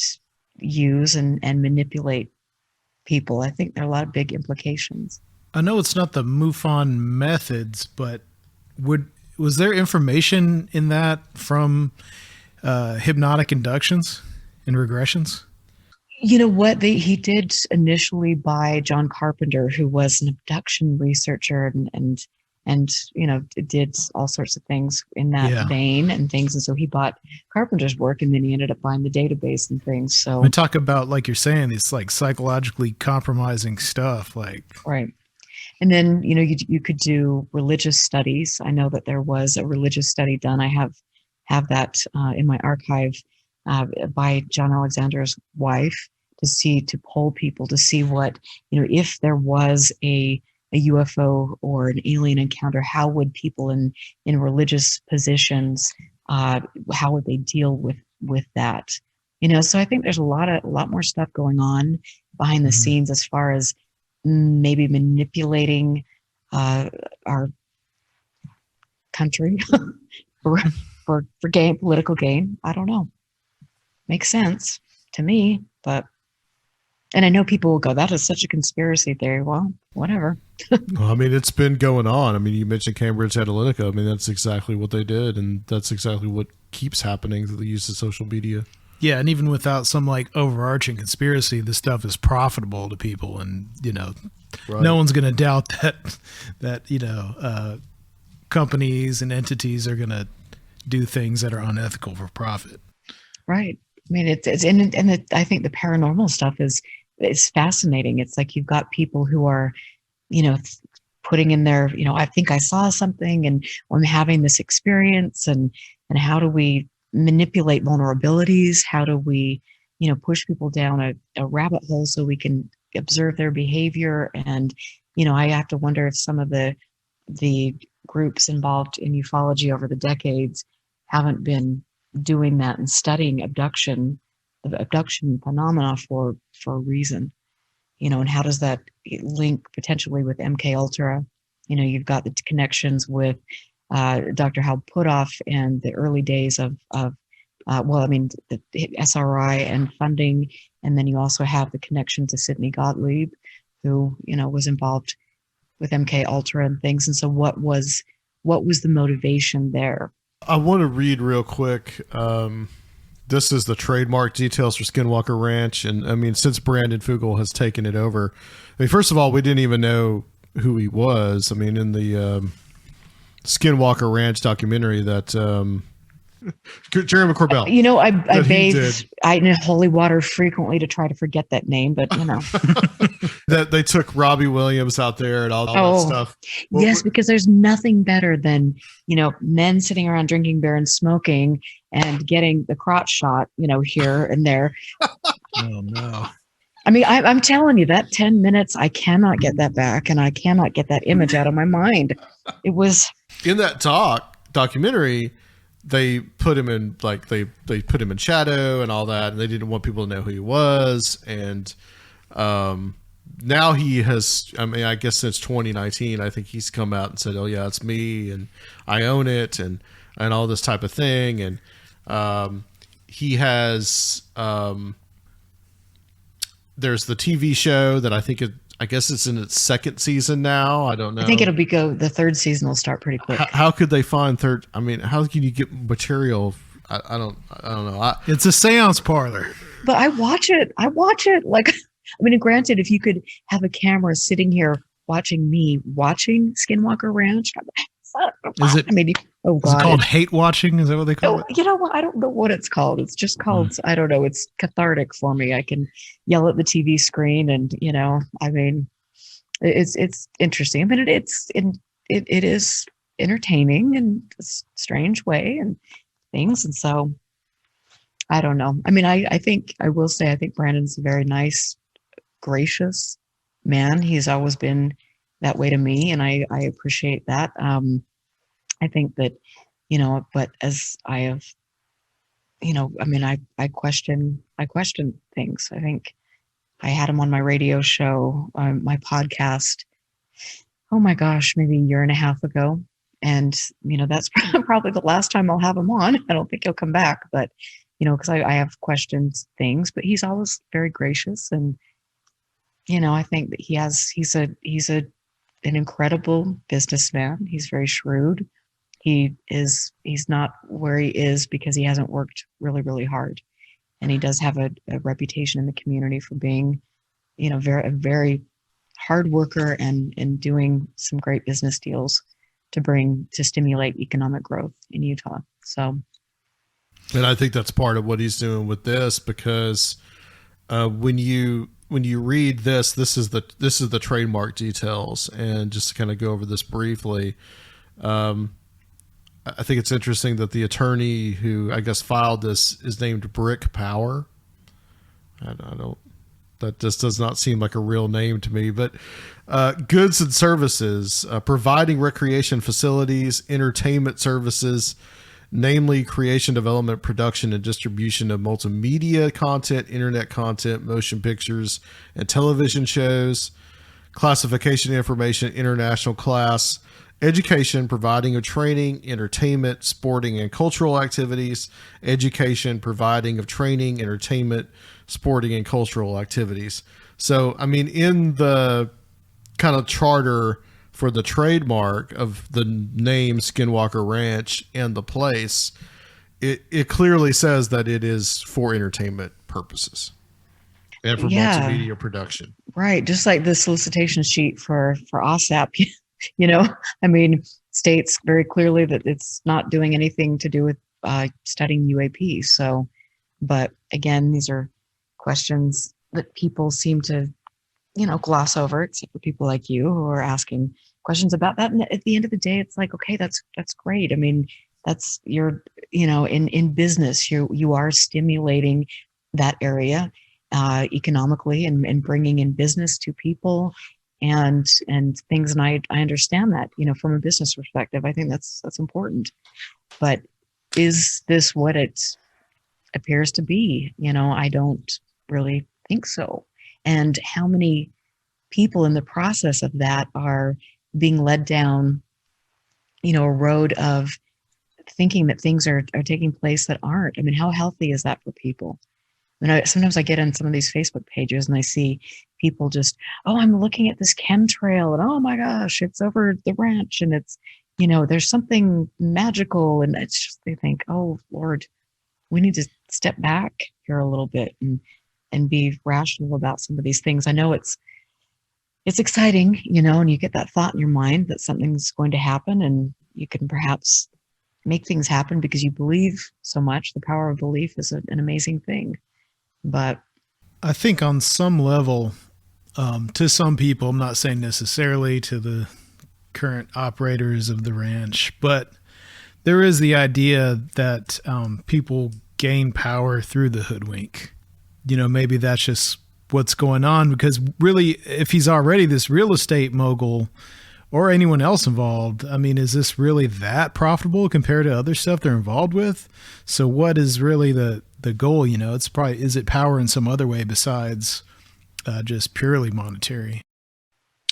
use and manipulate people? I think there are a lot of big implications. I know it's not the MUFON methods, but was there information in that from hypnotic inductions and regressions? You know what? He did initially by John Carpenter, who was an abduction researcher and did all sorts of things in that vein and things. And so he bought Carpenter's work, and then he ended up buying the database and things. So we talk about, like you're saying, it's like psychologically compromising stuff, like right. And then you could do religious studies. I know that there was a religious study done. I have that in my archive by John Alexander's wife to poll people to see what if there was a UFO or an alien encounter, how would people in religious positions, how would they deal with that? So I think there's a lot more stuff going on behind the scenes as far as maybe manipulating our country for gain, political gain. I don't know. Makes sense to me, and I know people will go, that is such a conspiracy theory. Well, whatever. Well, I mean, it's been going on. I mean, you mentioned Cambridge Analytica. I mean, that's exactly what they did, and that's exactly what keeps happening through the use of social media. Yeah, and even without some like overarching conspiracy, this stuff is profitable to people, and Right. No one's going to doubt that companies and entities are going to do things that are unethical for profit. Right. I mean, I think the paranormal stuff is fascinating. It's like you've got people who are, putting in their, I think I saw something, and I'm having this experience, and how do we manipulate vulnerabilities? How do we, push people down a rabbit hole so we can observe their behavior? And, I have to wonder if some of the groups involved in ufology over the decades haven't been doing that and studying the abduction phenomena for a reason, and how does that link potentially with MK Ultra? You've got the connections with Dr. Hal Puthoff and the early days of the SRI and funding, and then you also have the connection to Sidney Gottlieb, who was involved with MK Ultra and things. And so, what was the motivation there? I want to read real quick. This is the trademark details for Skinwalker Ranch. And I mean, since Brandon Fugel has taken it over, I mean, first of all, we didn't even know who he was. I mean, in the Skinwalker Ranch documentary that Jeremy Corbell. I bathe in holy water frequently to try to forget that name, but that they took Robbie Williams out there and all that stuff. Yes, because there's nothing better than men sitting around drinking beer and smoking and getting the crotch shot, here and there. Oh no. I mean, I'm telling you, that 10 minutes, I cannot get that back, and I cannot get that image out of my mind. It was in that documentary. They put him in they put him in shadow and all that, and they didn't want people to know who he was. And now he has. I mean, I guess since 2019, I think he's come out and said, "Oh yeah, it's me, and I own it," and all this type of thing. And he has. There's the TV show that I guess it's in its second season now. I don't know. I think the third season will start pretty quick. How could they find third? I mean, how can you get material? I don't know. It's a seance parlor. But I watch it. Like, I mean, granted, if you could have a camera sitting here watching me watching Skinwalker Ranch. Is it? I mean, oh God. Is it called hate watching? Is that what they call it? You know what? I don't know what it's called. It's just called, I don't know. It's cathartic for me. I can yell at the TV screen and, I mean, it's interesting. I mean, it is entertaining in a strange way and things. And so I don't know. I mean, I think I will say I think Brandon's a very nice, gracious man. He's always been that way to me, and I appreciate that. I think that, but as I have, I mean, I question things. I think I had him on my radio show, my podcast. Oh my gosh, maybe a year and a half ago. And, that's probably the last time I'll have him on. I don't think he'll come back, but, because I have questions things, but he's always very gracious. And, I think that he's an incredible businessman. He's very shrewd. He's not where he is because he hasn't worked really, really hard. And he does have a reputation in the community for being, a very hard worker and doing some great business deals to stimulate economic growth in Utah. So, and I think that's part of what he's doing with this, because when you read this is the trademark details, and just to kind of go over this briefly, I think it's interesting that the attorney who I guess filed this is named Brick Power. I don't. That just does not seem like a real name to me, but goods and services, providing recreation facilities, entertainment services, namely creation, development, production, and distribution of multimedia content, internet content, motion pictures, and television shows, classification information, international class, education, providing of training, entertainment, sporting and cultural activities, education, providing of training, entertainment, sporting and cultural activities. So, I mean, in the kind of charter for the trademark of the name Skinwalker Ranch and the place, it clearly says that it is for entertainment purposes and for multimedia production. Right. Just like the solicitation sheet for OSAP, I mean, states very clearly that it's not doing anything to do with studying UAP. So, but again, these are questions that people seem to, gloss over, except for people like you who are asking questions about that. And at the end of the day, it's like, okay, that's great. I mean, that's in business, you are stimulating that area economically and bringing in business to people and things. And I understand that, from a business perspective, I think that's important. But is this what it appears to be? I don't really think so. And how many people in the process of that are being led down, a road of thinking that things are taking place that aren't. I mean, how healthy is that for people? Sometimes I get on some of these Facebook pages and I see people just, oh, I'm looking at this chemtrail and oh my gosh, it's over the ranch and it's, there's something magical. And it's just, they think, oh Lord, we need to step back here a little bit and be rational about some of these things. I know it's exciting, and you get that thought in your mind that something's going to happen and you can perhaps make things happen because you believe so much. The power of belief is an amazing thing. But I think on some level, to some people, I'm not saying necessarily to the current operators of the ranch, but there is the idea that people gain power through the hoodwink. Maybe that's just what's going on, because really, if he's already this real estate mogul or anyone else involved, I mean, is this really that profitable compared to other stuff they're involved with? So what is really the goal? It's probably, is it power in some other way besides just purely monetary?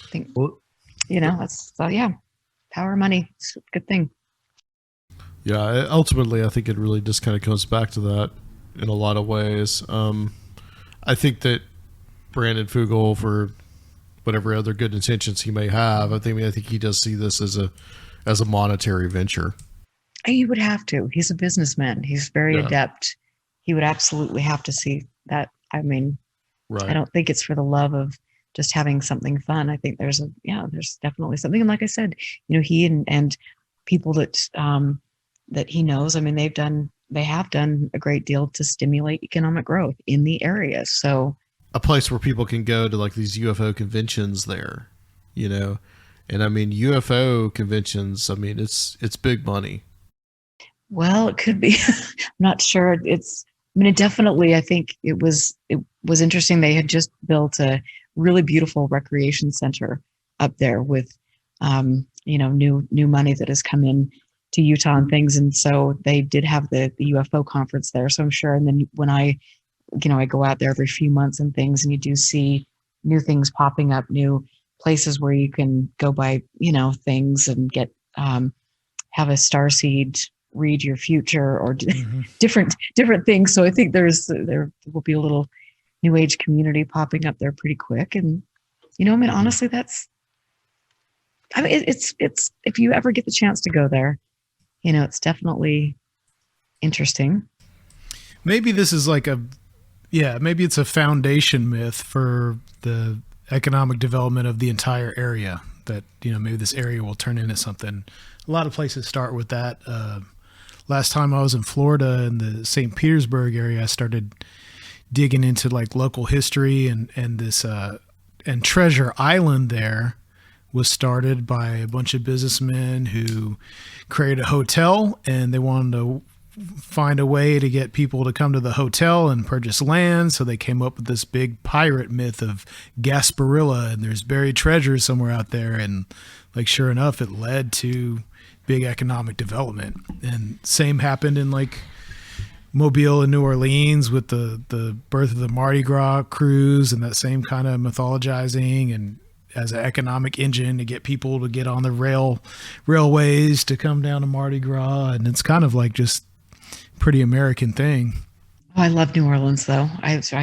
I think, that's, power, money, it's a good thing. Yeah, ultimately, I think it really just kind of comes back to that in a lot of ways. I think that Brandon Fugel, for whatever other good intentions he may have, I think he does see this as a monetary venture. He would have to. He's a businessman. He's very adept. He would absolutely have to see that. I mean, right. I don't think it's for the love of just having something fun. I think there's definitely something. And like I said, he and people that he knows, I mean, they have done a great deal to stimulate economic growth in the area. So a place where people can go to like these UFO conventions there, and I mean, UFO conventions, I mean, it's big money. Well, it could be. I'm not sure. It's mean, it definitely, I think it was interesting. They had just built a really beautiful recreation center up there with, new money that has come in to Utah and things. And so they did have the UFO conference there. So I'm sure. And then when I go out there every few months and things, and you do see new things popping up, new places where you can go buy, things and get, have a starseed read your future or different things. So I think there will be a little new age community popping up there pretty quick. And, honestly, it's if you ever get the chance to go there, it's definitely interesting. Maybe this is like maybe it's a foundation myth for the economic development of the entire area, that, maybe this area will turn into something. A lot of places start with that. Last time I was in Florida in the St. Petersburg area, I started digging into like local history, and this, and Treasure Island there was started by a bunch of businessmen who created a hotel, and they wanted to find a way to get people to come to the hotel and purchase land. So they came up with this big pirate myth of Gasparilla, and there's buried treasure somewhere out there. And like, sure enough, it led to big economic development. And same happened in like Mobile and New Orleans with the birth of the Mardi Gras cruise, and that same kind of mythologizing and as an economic engine to get people to get on the railways to come down to Mardi Gras. And it's kind of like just pretty American thing. Oh, I love New Orleans though. That's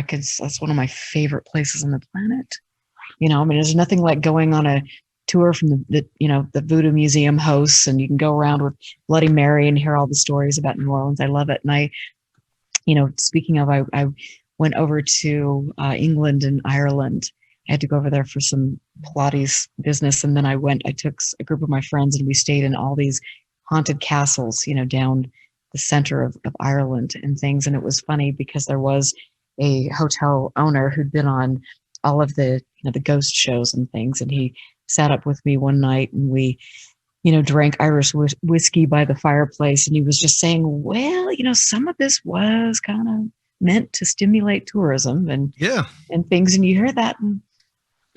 one of my favorite places on the planet. There's nothing like going on a tour from the Voodoo Museum hosts, and you can go around with Bloody Mary and hear all the stories about New Orleans. I love it. And speaking of, I went over to England and Ireland. I had to go over there for some Pilates business. And then I took a group of my friends, and we stayed in all these haunted castles, down the center of Ireland and things. And it was funny because there was a hotel owner who'd been on all of the, the ghost shows and things. And he sat up with me one night, and we, drank Irish whiskey by the fireplace. And he was just saying, well, some of this was kind of meant to stimulate tourism and things. And you hear that, and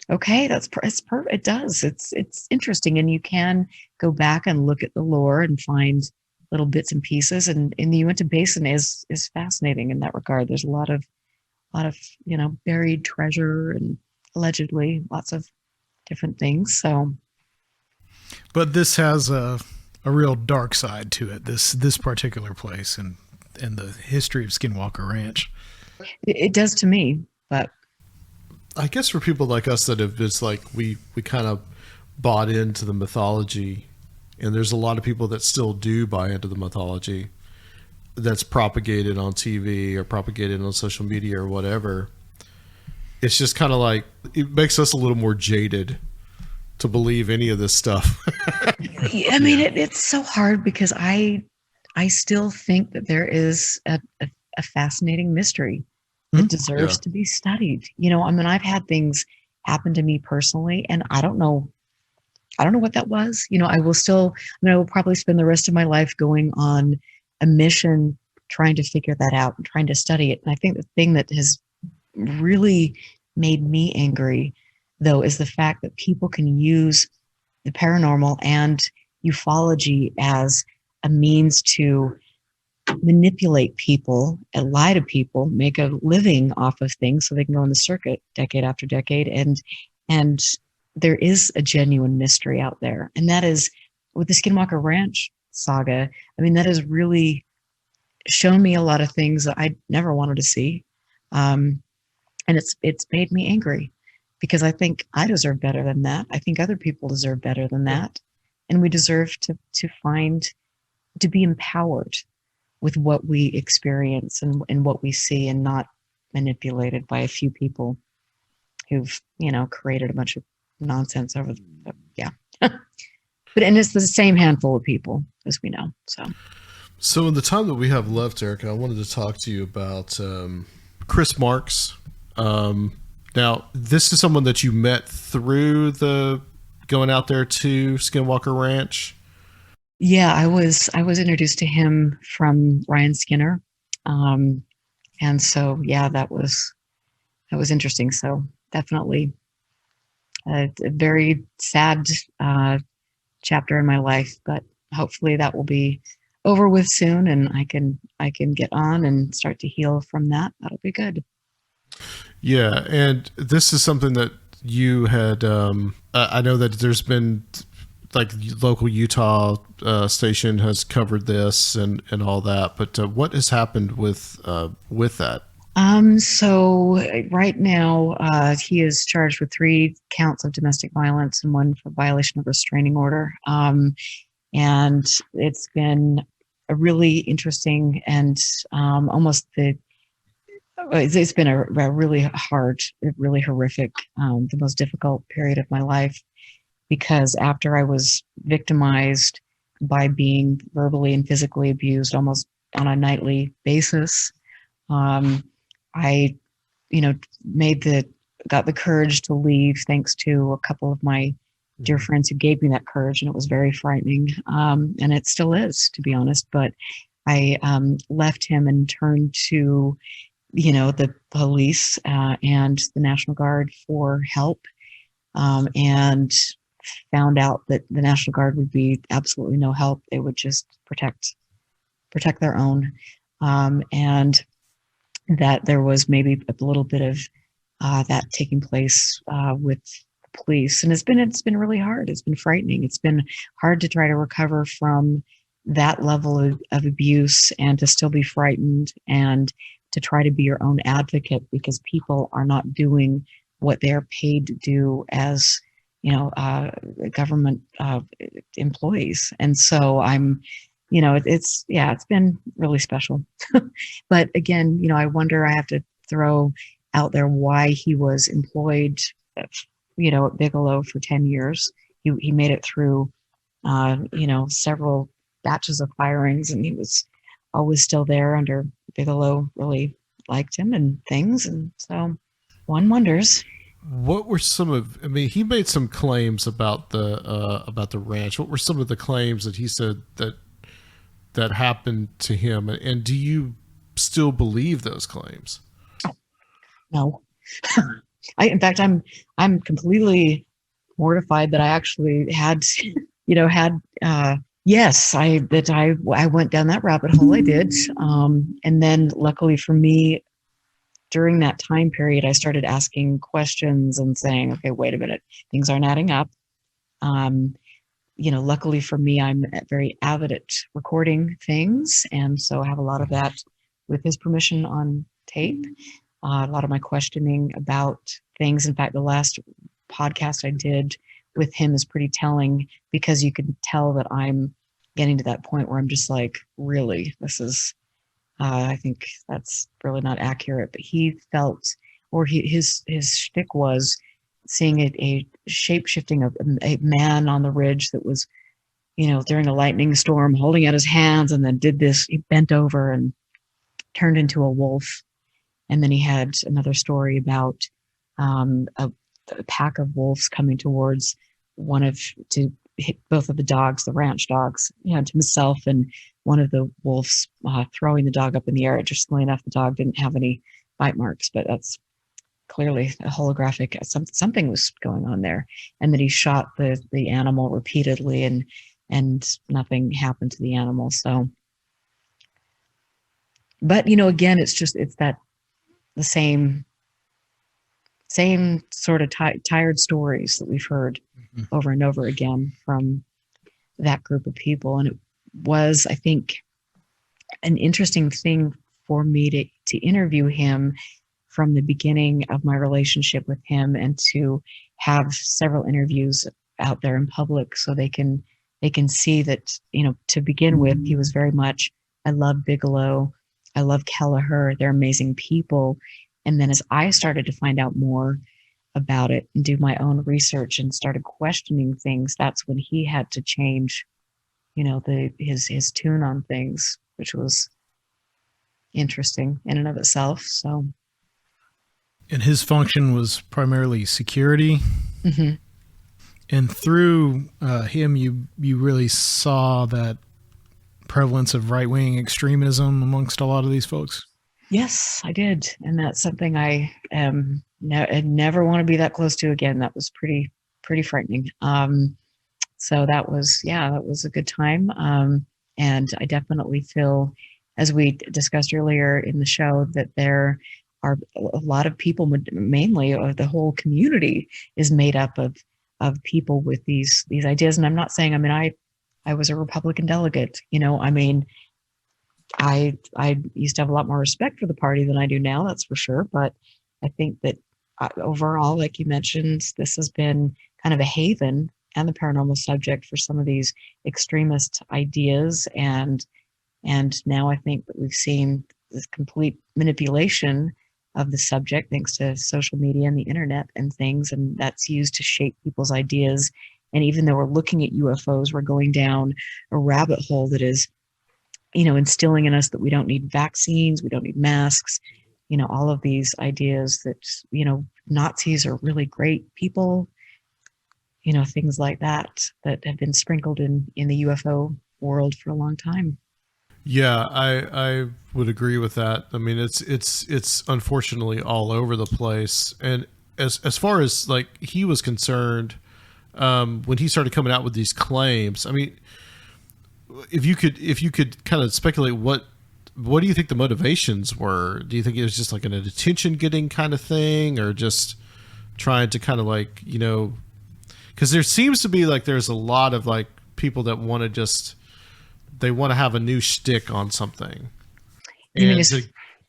okay, it's perfect. It does. It's interesting. And you can go back and look at the lore and find little bits and pieces. And in the Uinta Basin is fascinating in that regard. There's a lot of buried treasure, and allegedly lots of different things. So, but this has a real dark side to it. This particular place and the history of Skinwalker Ranch. It does to me, but I guess for people like us that have just like we kind of bought into the mythology, and there's a lot of people that still do buy into the mythology that's propagated on TV or propagated on social media or whatever. It's just kind of like, it makes us a little more jaded to believe any of this stuff. I mean, it's so hard because I still think that there is a fascinating mystery that deserves to be studied. I've had things happen to me personally, and I don't know what that was. I will probably spend the rest of my life going on a mission trying to figure that out and trying to study it. And I think the thing that has really made me angry, though, is the fact that people can use the paranormal and ufology as a means to manipulate people and lie to people, make a living off of things so they can go on the circuit decade after decade. And there is a genuine mystery out there. And that is with the Skinwalker Ranch saga. I mean, that has really shown me a lot of things that I never wanted to see. And it's made me angry because I think I deserve better than that. I think other people deserve better than that. And we deserve to be empowered with what we experience and what we see, and not manipulated by a few people who've, created a bunch of nonsense over and it's the same handful of people, as we know. So in the time that we have left, Erica, I wanted to talk to you about Chris Marks. Now, this is someone that you met through the going out there to Skinwalker Ranch. Yeah, I was introduced to him from Ryan Skinner. And so, yeah, that was interesting. So definitely a very sad chapter in my life, but hopefully that will be over with soon, and I can get on and start to heal from that. That'll be good. Yeah, and this is something that you had. I know that there's been like local Utah station has covered this and all that, but what has happened with that? So right now, he is charged with 3 counts of domestic violence and 1 for violation of restraining order. And it's been a really interesting and it's been a really hard, really horrific, the most difficult period of my life, because after I was victimized by being verbally and physically abused almost on a nightly basis, I, got the courage to leave thanks to a couple of my dear friends who gave me that courage, and it was very frightening. And it still is, to be honest, but I left him and turned to, the police and the National Guard for help, and found out that the National Guard would be absolutely no help. They would just protect their own. And that there was maybe a little bit of that taking place with the police, and it's been really hard. It's been frightening. It's been hard to try to recover from that level of abuse and to still be frightened and to try to be your own advocate, because people are not doing what they're paid to do as government employees. And so it's been really special. But again, I wonder, I have to throw out there why he was employed, at Bigelow for 10 years. He made it through, several batches of firings, and he was always still there under Bigelow. Really liked him and things. And so one wonders. What were he made some claims about the ranch. What were some of the claims that he said that happened to him, and do you still believe those claims? No. In fact, I'm completely mortified that I actually had yes, I went down that rabbit hole. I did. And then luckily for me, during that time period, I started asking questions and saying, okay, wait a minute, things aren't adding up. Luckily for me, I'm very avid at recording things. And so I have a lot of that with his permission on tape. A lot of my questioning about things. In fact, the last podcast I did with him is pretty telling, because you can tell that I'm getting to that point where I'm just like, really, this is, I think that's really not accurate. But he felt, or his shtick was seeing a shape shifting of a man on the ridge that was, during a lightning storm, holding out his hands, and then did this. He bent over and turned into a wolf. And then he had another story about a pack of wolves coming towards to hit both of the dogs, the ranch dogs, to himself, and one of the wolves throwing the dog up in the air. Interestingly enough, the dog didn't have any bite marks, but that's clearly a holographic. Something was going on there. And then he shot the animal repeatedly, and nothing happened to the animal. So, but again, it's the same sort of tired stories that we've heard over and over again from that group of people. And it was, I think, an interesting thing for me to interview him from the beginning of my relationship with him, and to have several interviews out there in public so they can see that, to begin with, he was very much, I love Bigelow, I love Kelleher, they're amazing people. And then as I started to find out more about it and do my own research and started questioning things, that's when he had to change, his tune on things, which was interesting in and of itself. So, and his function was primarily security. Mm-hmm. And through him, you really saw that prevalence of right-wing extremism amongst a lot of these folks. Yes, I did. And that's something I never want to be that close to again. That was pretty frightening. So that was, yeah, that was a good time. And I definitely feel, as we discussed earlier in the show, that there are a lot of people, mainly the whole community is made up of people with these ideas. And I'm not saying, I mean, I was a Republican delegate, I mean, I used to have a lot more respect for the party than I do now, that's for sure. But I think that overall, like you mentioned, this has been kind of a haven and the paranormal subject for some of these extremist ideas, and now I think that we've seen this complete manipulation of the subject thanks to social media and the internet and things, and that's used to shape people's ideas. And even though we're looking at UFOs, we're going down a rabbit hole that is, instilling in us that we don't need vaccines, we don't need masks, all of these ideas that, Nazis are really great people, things like that have been sprinkled in the UFO world for a long time. Yeah, I would agree with that. I mean, it's unfortunately all over the place. And as far as like he was concerned, when he started coming out with these claims, I mean, if you could kind of speculate, what do you think the motivations were? Do you think it was just like an attention getting kind of thing, or just trying to kind of like, because there seems to be like there's a lot of like people that want to have a new shtick on something. You mean as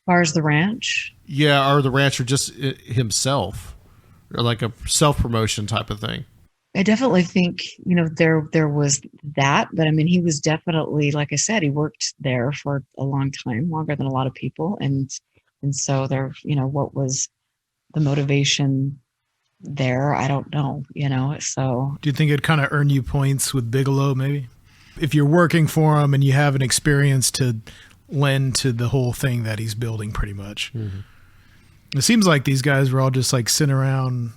far as the ranch? Yeah, or the ranch, or just himself, or like a self-promotion type of thing. I definitely think, there was that, but I mean, he was definitely, like I said, he worked there for a long time, longer than a lot of people. And so there, what was the motivation there? I don't know, so. Do you think it'd kind of earn you points with Bigelow, maybe? If you're working for him and you have an experience to lend to the whole thing that he's building, pretty much. Mm-hmm. It seems like these guys were all just like sitting around,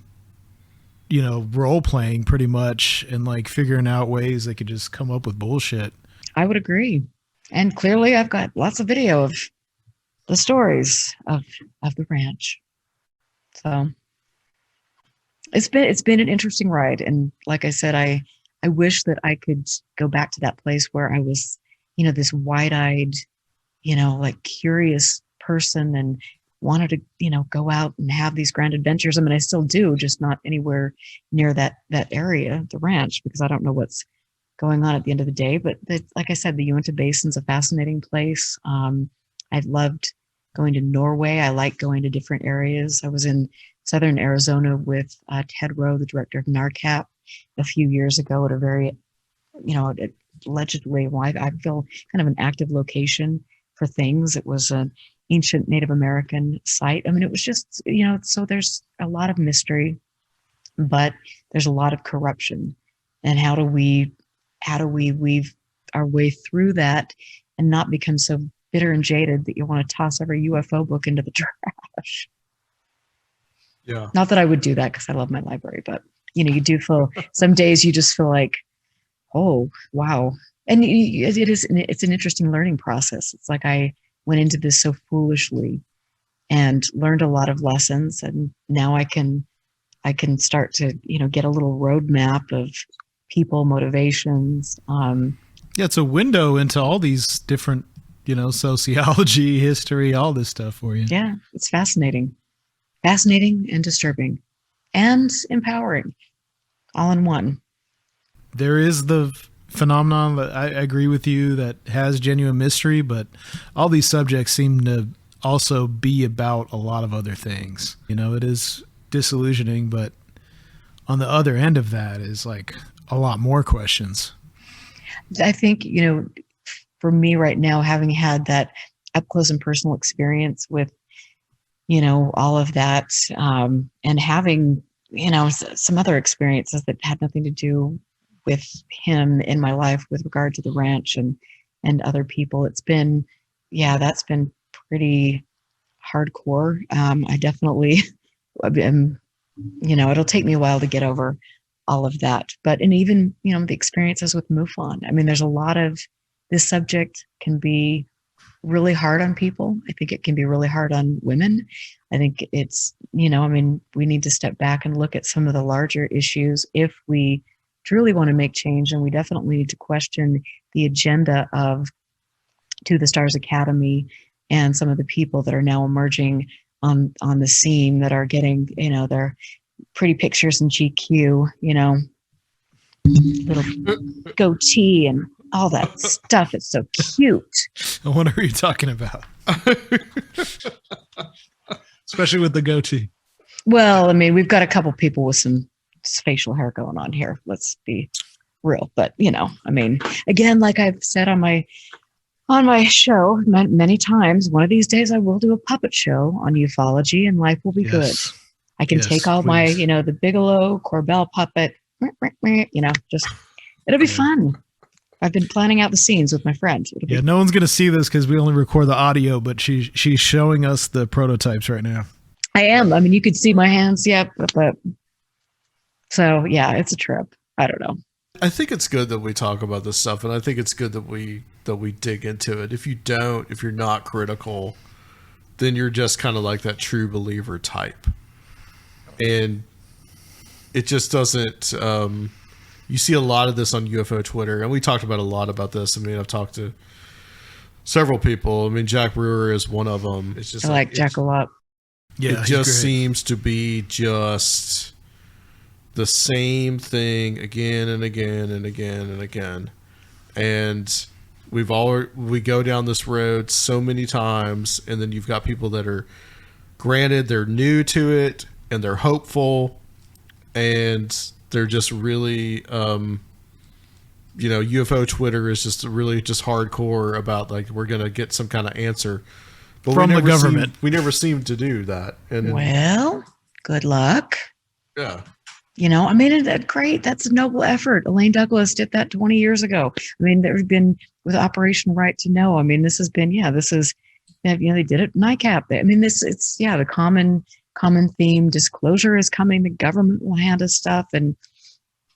role playing pretty much, and like figuring out ways they could just come up with bullshit. I would agree. And clearly I've got lots of video of the stories of the ranch. So it's been an interesting ride. And like I said, I wish that I could go back to that place where I was, this wide-eyed, like curious person, and wanted to, go out and have these grand adventures. I mean, I still do, just not anywhere near that area, the ranch, because I don't know what's going on at the end of the day. But like I said, the Uinta Basin's a fascinating place. I've loved going to Norway. I like going to different areas. I was in southern Arizona with Ted Rowe, the director of NARCAP, a few years ago at a very, allegedly, I feel kind of an active location for things. It was an ancient Native American site. I mean, it was just, so there's a lot of mystery, but there's a lot of corruption. And how do we weave our way through that and not become so bitter and jaded that you want to toss every UFO book into the trash? Yeah. Not that I would do that, because I love my library, but you do feel, some days you just feel like, oh, wow. And it's an interesting learning process. It's like I went into this so foolishly and learned a lot of lessons, and now I can start to get a little roadmap of people, motivations. Yeah, it's a window into all these different, sociology, history, all this stuff for you. Yeah, it's fascinating and disturbing and empowering, all in one. There is the phenomenon that I agree with you that has genuine mystery, but all these subjects seem to also be about a lot of other things. It is disillusioning, but on the other end of that is like a lot more questions. I think, for me right now, having had that up close and personal experience with, all of that, and having, some other experiences that had nothing to do with him in my life with regard to the ranch and other people, that's been pretty hardcore. I definitely am, it'll take me a while to get over all of that. But, and even, the experiences with MUFON. I mean, there's a lot of, this subject can be really hard on people. I think it can be really hard on women. I think it's, I mean, we need to step back and look at some of the larger issues if we truly want to make change. And we definitely need to question the agenda of To the Stars Academy and some of the people that are now emerging on the scene that are getting, their pretty pictures in GQ, little goatee and all that stuff. It's so cute. I wonder who you're talking about. Especially with the goatee. Well, I mean, we've got a couple people with some facial hair going on here. Let's be real. But, I mean, again, like I've said on my show many times, one of these days I will do a puppet show on ufology and life will be good. I can take all my, the Bigelow, Corbell puppet, just, it'll be fun. I've been planning out the scenes with my friend. No one's going to see this because we only record the audio, but she's showing us the prototypes right now. I am. I mean, you could see my hands. Yep. But so, yeah, it's a trip. I don't know. I think it's good that we talk about this stuff, and I think it's good that we dig into it. If you're not critical, then you're just kind of like that true believer type. And it just doesn't, you see a lot of this on UFO Twitter, and we talked about a lot about this. I mean, I've talked to several people. I mean, Jack Brewer is one of them. It's just I like Jack a lot. Yeah, it just seems to be just the same thing again and again and again and again. And we go down this road so many times, and then you've got people that are, granted, they're new to it and they're hopeful, and they're just really, UFO Twitter is just really just hardcore about like, we're going to get some kind of answer. But from the government. We never seem to do that. And well, good luck. Yeah. I mean, that's great. That's a noble effort. Elaine Douglas did that 20 years ago. I mean, there's been with Operation Right to Know. I mean, they did it at NICAP. I mean, the common theme. Disclosure is coming. The government will hand us stuff, and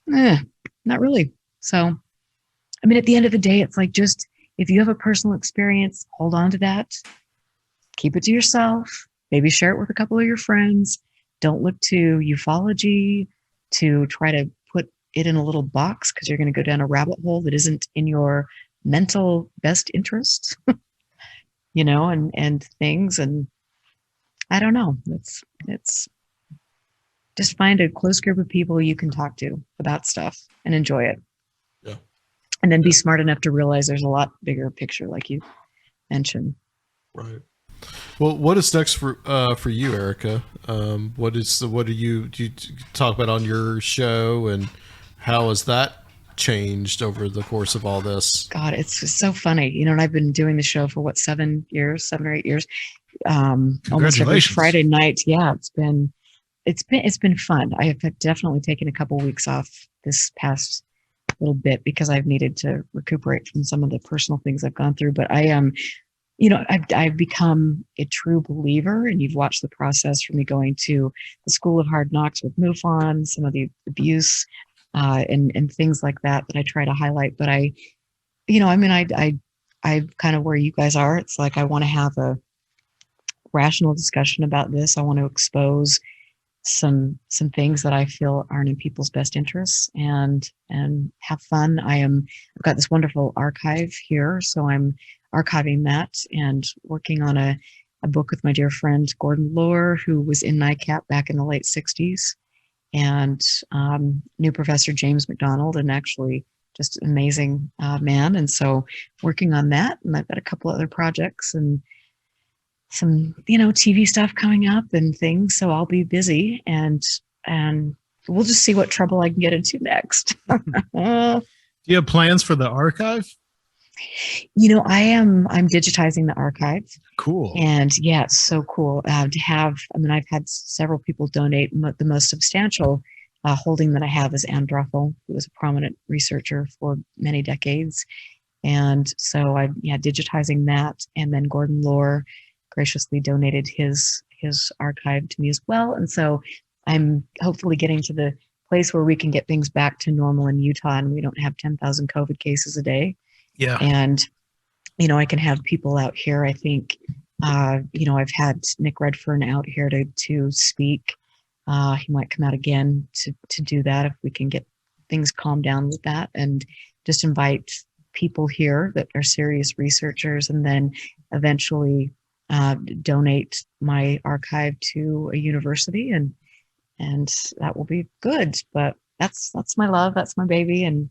not really. So, I mean, at the end of the day, it's like, just if you have a personal experience, hold on to that. Keep it to yourself. Maybe share it with a couple of your friends. Don't look to ufology to try to put it in a little box, because you're going to go down a rabbit hole that isn't in your mental best interest, and things. And I don't know. It's just find a close group of people you can talk to about stuff and enjoy it. Yeah. And then be smart enough to realize there's a lot bigger picture, like you mentioned. Right. Well, what is next for you, Erica? What do you talk about on your show, and how has that changed over the course of all this? God, it's so funny, and I've been doing the show for 7 or 8 years. Almost every Friday night. Yeah, it's been fun. I have definitely taken a couple weeks off this past little bit because I've needed to recuperate from some of the personal things I've gone through. But I am. I've become a true believer, and you've watched the process from me going to the School of Hard Knocks with MUFON, some of the abuse and things like that I try to highlight. But I kind of where you guys are. It's like I want to have a rational discussion about this. I want to expose some things that I feel aren't in people's best interests, and have fun. I've got this wonderful archive here, so I'm archiving that and working on a book with my dear friend Gordon Lohr, who was in NICAP back in the late 60s, and new Professor James McDonald, and actually just an amazing man. And so working on that, and I've got a couple other projects and some TV stuff coming up and things, so I'll be busy, and we'll just see what trouble I can get into next. Do you have plans for the archive? I'm digitizing the archive. Cool. And yeah, it's so cool to have. I mean, I've had several people donate. The most substantial holding that I have is Ann Druffel, who was a prominent researcher for many decades. And so I'm digitizing that. And then Gordon Lohr graciously donated his archive to me as well. And so I'm hopefully getting to the place where we can get things back to normal in Utah, and we don't have 10,000 COVID cases a day. Yeah. And I can have people out here. I think, I've had Nick Redfern out here to speak. He might come out again to do that if we can get things calmed down with that, and just invite people here that are serious researchers, and then eventually donate my archive to a university, and that will be good. But that's my love, that's my baby, and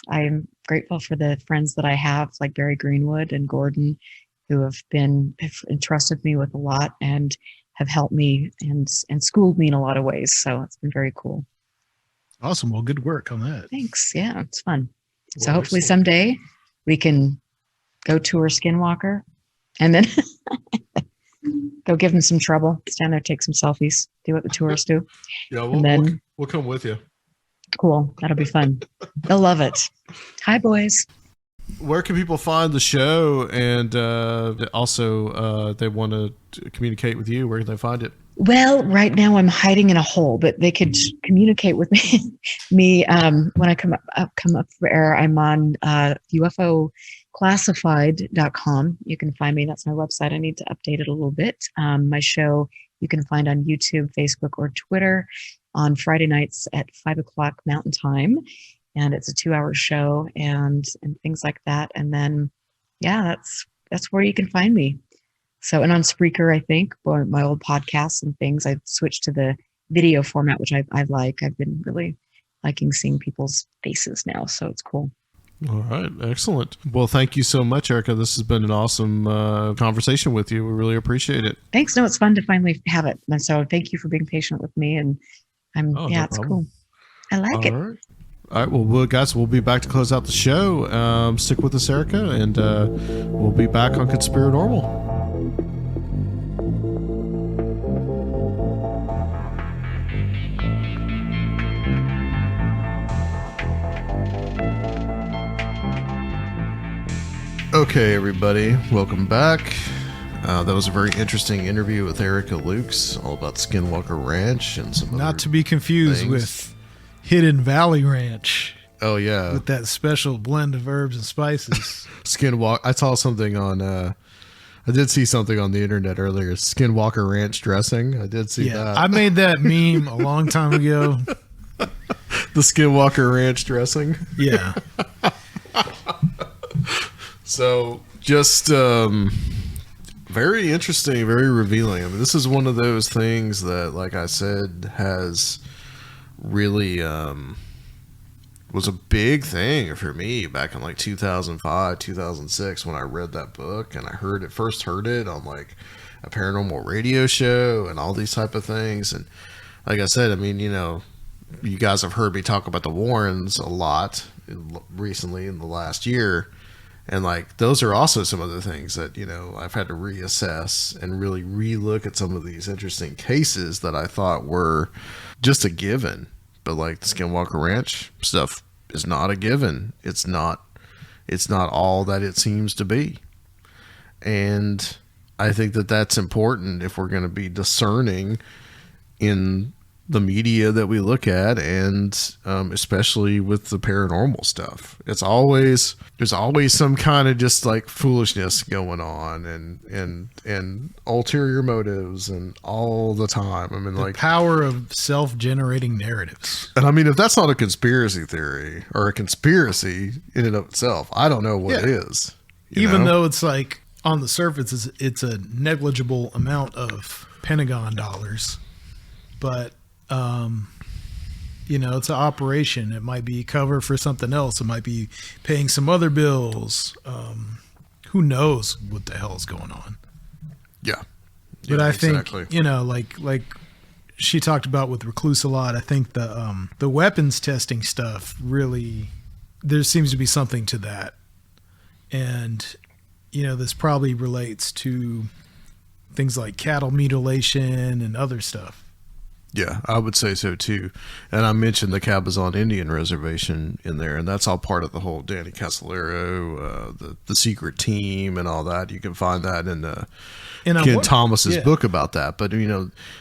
I'm grateful for the friends that I have, like Barry Greenwood and Gordon, who have entrusted me with a lot and have helped me and schooled me in a lot of ways. So it's been very cool. Awesome. Well, good work on that. Thanks. Yeah, it's fun. So Well, hopefully excellent. someday we can go tour Skinwalker and then go give them some trouble, stand there, take some selfies, do what the tourists do. Yeah, And then- we'll come with you. Cool. That'll be fun. They'll love it. Hi, boys. Where can people find the show? And also, they want to communicate with you. Where can they find it? Well, right now I'm hiding in a hole, but they could communicate with me when I come up for air. I'm on UFO Classified.com. You can find me. That's my website. I need to update it a little bit. My show you can find on YouTube, Facebook, or Twitter on Friday nights at 5:00 Mountain Time, and it's a 2-hour show and things like that. And then, yeah, that's where you can find me. So, and on Spreaker, I think, or my old podcasts and things, I've switched to the video format, which I like. I've been really liking seeing people's faces now, so it's cool. All right. Excellent. Well, thank you so much, Erica. This has been an awesome conversation with you. We really appreciate it. Thanks. No, it's fun to finally have it. And so thank you for being patient with me. And No it's problem. cool. I like it. All right. All right. Well, guys, we'll be back to close out the show. Stick with us, Erica, and we'll be back on Conspirinormal. Okay, everybody, welcome back. That was a very interesting interview with Erica Lukes, all about Skinwalker Ranch and some Not other to be confused things. with Hidden Valley Ranch Oh yeah, with that special blend of herbs and spices. Skinwalker. I saw something on. I did see something on the internet earlier. Skinwalker Ranch dressing. I did see Yeah, that. I made that meme a long time ago. The Skinwalker Ranch dressing. Yeah. So just very interesting, very revealing. I mean, this is one of those things that, like I said, has really was a big thing for me back in like 2005, 2006 when I read that book and I first heard it on like a paranormal radio show and all these type of things. And like I said, I mean, you guys have heard me talk about the Warrens a lot recently in the last year. And like, those are also some of the things that, I've had to reassess and really relook at some of these interesting cases that I thought were just a given. But like the Skinwalker Ranch stuff is not a given. It's not all that it seems to be. And I think that that's important if we're going to be discerning in the media that we look at, and especially with the paranormal stuff. There's always some kind of just like foolishness going on and ulterior motives and all the time. I mean, The like, power of self-generating narratives. and I mean, if that's not a conspiracy theory or a conspiracy in and of itself, I don't know what Yeah. is. Even though it's like on the surface, it's a negligible amount of Pentagon dollars, but it's an operation. It might be cover for something else. It might be paying some other bills. Who knows what the hell is going on? yeah. But Yeah, I think exactly. like she talked about with Recluse a lot. I think the weapons testing stuff really, there seems to be something to that, and this probably relates to things like cattle mutilation and other stuff. Yeah, I would say so too. And I mentioned the Cabazon Indian Reservation in there, and that's all part of the whole Danny Casolaro, the secret team, and all that. You can find that in Ken Thomas's book about that. But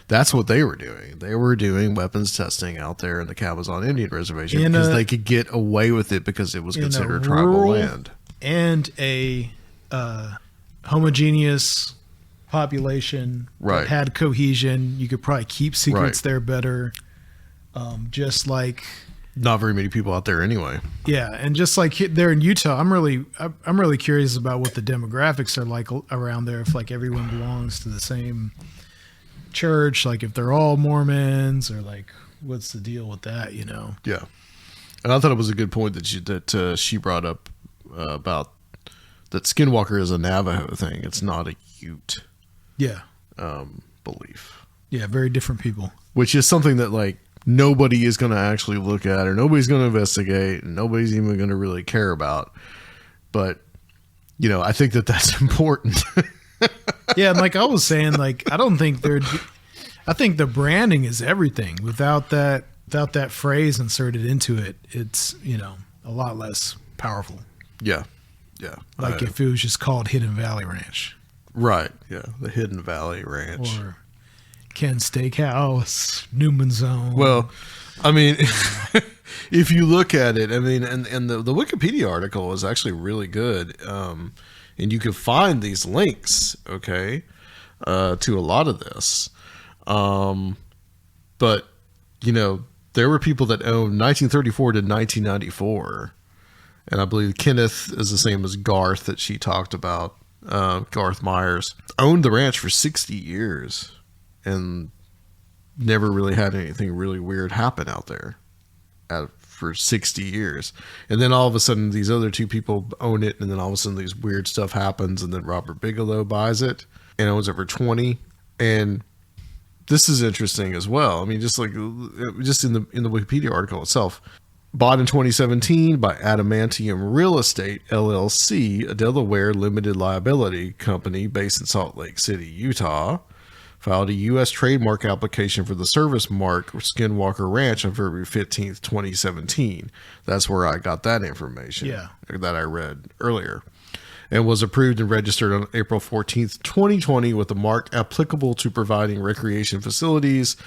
that's what they were doing. They were doing weapons testing out there in the Cabazon Indian Reservation because they could get away with it because it was considered tribal rural land. and a homogeneous population Right. that had cohesion. You could probably keep secrets there better. Just like, Not very many people out there anyway. yeah, and just like there in Utah, I'm really curious about what the demographics are like around there. If like everyone belongs to the same church, like if they're all Mormons, or like what's the deal with that? You know? Yeah. And I thought it was a good point that she brought up about that Skinwalker is a Navajo thing. It's not a Ute Yeah, belief. yeah, very different people. Which is something that like nobody is going to actually look at, or nobody's going to investigate, and nobody's even going to really care about. But, you know, I think that that's important. Yeah, and like I was saying, like I think the branding is everything. Without that phrase inserted into it, it's, you know, a lot less powerful. Yeah. Yeah. Like if it was just called Hidden Valley Ranch. Right. Yeah. The Hidden Valley Ranch. Or Ken Steakhouse, Newman Zone. Well, I mean, if you look at it, I mean, and the Wikipedia article is actually really good. And you can find these links, okay, to a lot of this. But, you know, there were people that owned 1934 to 1994. And I believe Kenneth is the same as Garth that she talked about. Garth Myers owned the ranch for 60 years and never really had anything really weird happen out there for 60 years. And then all of a sudden these other two people own it, and then all of a sudden these weird stuff happens, and then Robert Bigelow buys it and owns it for 20. And this is interesting as well. I mean, just in the Wikipedia article itself. Bought in 2017 by Adamantium Real Estate, LLC, a Delaware limited liability company based in Salt Lake City, Utah. Filed a U.S. trademark application for the service mark Skinwalker Ranch on February 15th, 2017. That's where I got that information that I read earlier. And was approved and registered on April 14th, 2020 with the mark applicable to providing recreation facilities,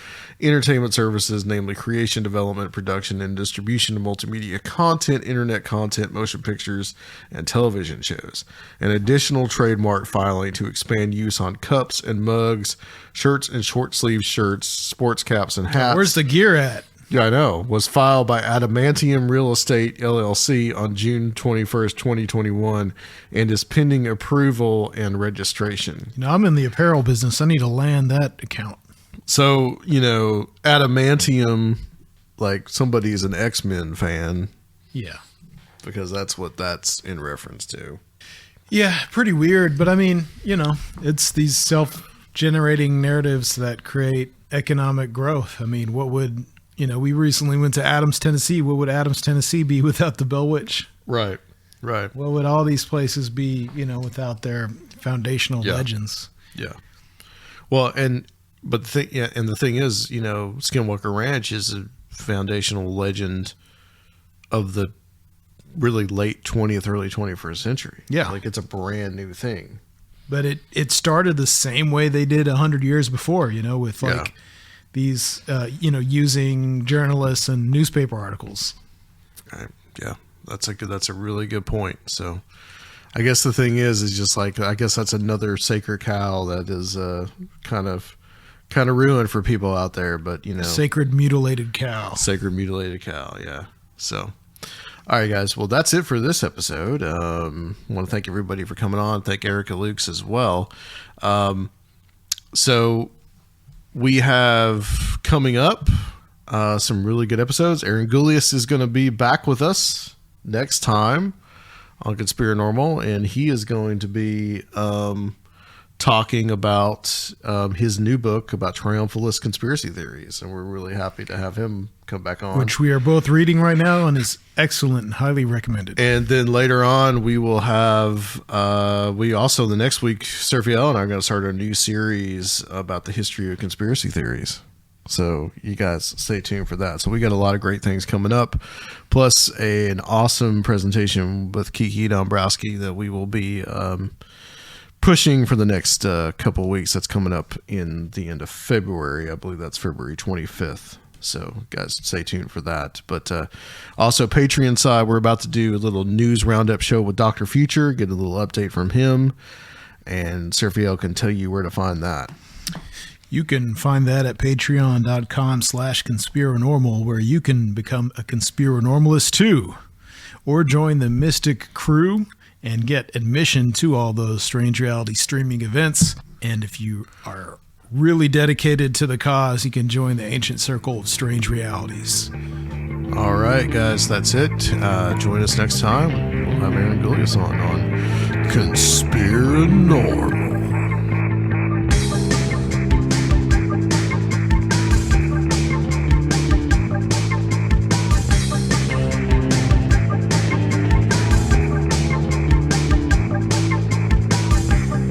entertainment services, namely creation, development, production, and distribution of multimedia content, internet content, motion pictures, and television shows. An additional trademark filing to expand use on cups and mugs, shirts and short sleeve shirts, sports caps and hats. Where's the gear at? Yeah, I know. Was filed by Adamantium Real Estate, LLC on June 21st, 2021, and is pending approval and registration. You know, I'm in the apparel business. I need to land that account. So, you know, Adamantium, like somebody's an X-Men fan. Yeah. Because that's what that's in reference to. Yeah, pretty weird. But I mean, you know, it's these self-generating narratives that create economic growth. I mean, what would... You know, we recently went to Adams, Tennessee. What would Adams, Tennessee be without the Bell Witch? Right, right. What would all these places be, you know, without their foundational legends? Yeah. Well, but the thing is, you know, Skinwalker Ranch is a foundational legend of the really late 20th, early 21st century. Yeah. Like it's a brand new thing. But it started the same way they did 100 years before, you know, with like... Yeah. These, you know, using journalists and newspaper articles. Right. Yeah, that's a really good point. So, I guess the thing is just like I guess that's another sacred cow that is kind of ruined for people out there. But you know, sacred mutilated cow. Sacred mutilated cow. Yeah. So, all right, guys. Well, that's it for this episode. I want to thank everybody for coming on. Thank Erica Lukes as well. So. We have coming up some really good episodes. Aaron Goulias is going to be back with us next time on Conspirinormal, and he is going to be talking about his new book about triumphalist conspiracy theories, and we're really happy to have him come back on. Which we are both reading right now and is excellent and highly recommended. And then later on, we will have, the next week, Serfiel and I are going to start a new series about the history of conspiracy theories. So you guys stay tuned for that. So we got a lot of great things coming up, plus an awesome presentation with Kiki Dombrowski that we will be pushing for the next couple of weeks. That's coming up in the end of February. I believe that's February 25th. So, guys, stay tuned for that. But also, Patreon side, we're about to do a little news roundup show with Dr. Future, get a little update from him, and Sergio can tell you where to find that. You can find that at patreon.com/conspiranormal, where you can become a conspiranormalist too, or join the Mystic crew and get admission to all those Strange Reality streaming events. And if you are really dedicated to the cause, you can join the Ancient Circle of Strange Realities. All right, guys, that's it. Join us next time. We'll have Aaron Gillius on Conspirinormal.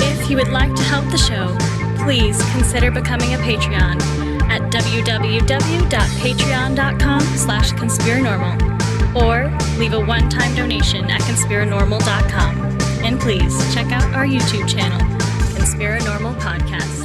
If you would like to help the show, please consider becoming a Patreon at www.patreon.com/conspiranormal or leave a one-time donation at conspiranormal.com. And please check out our YouTube channel, Conspiranormal Podcast.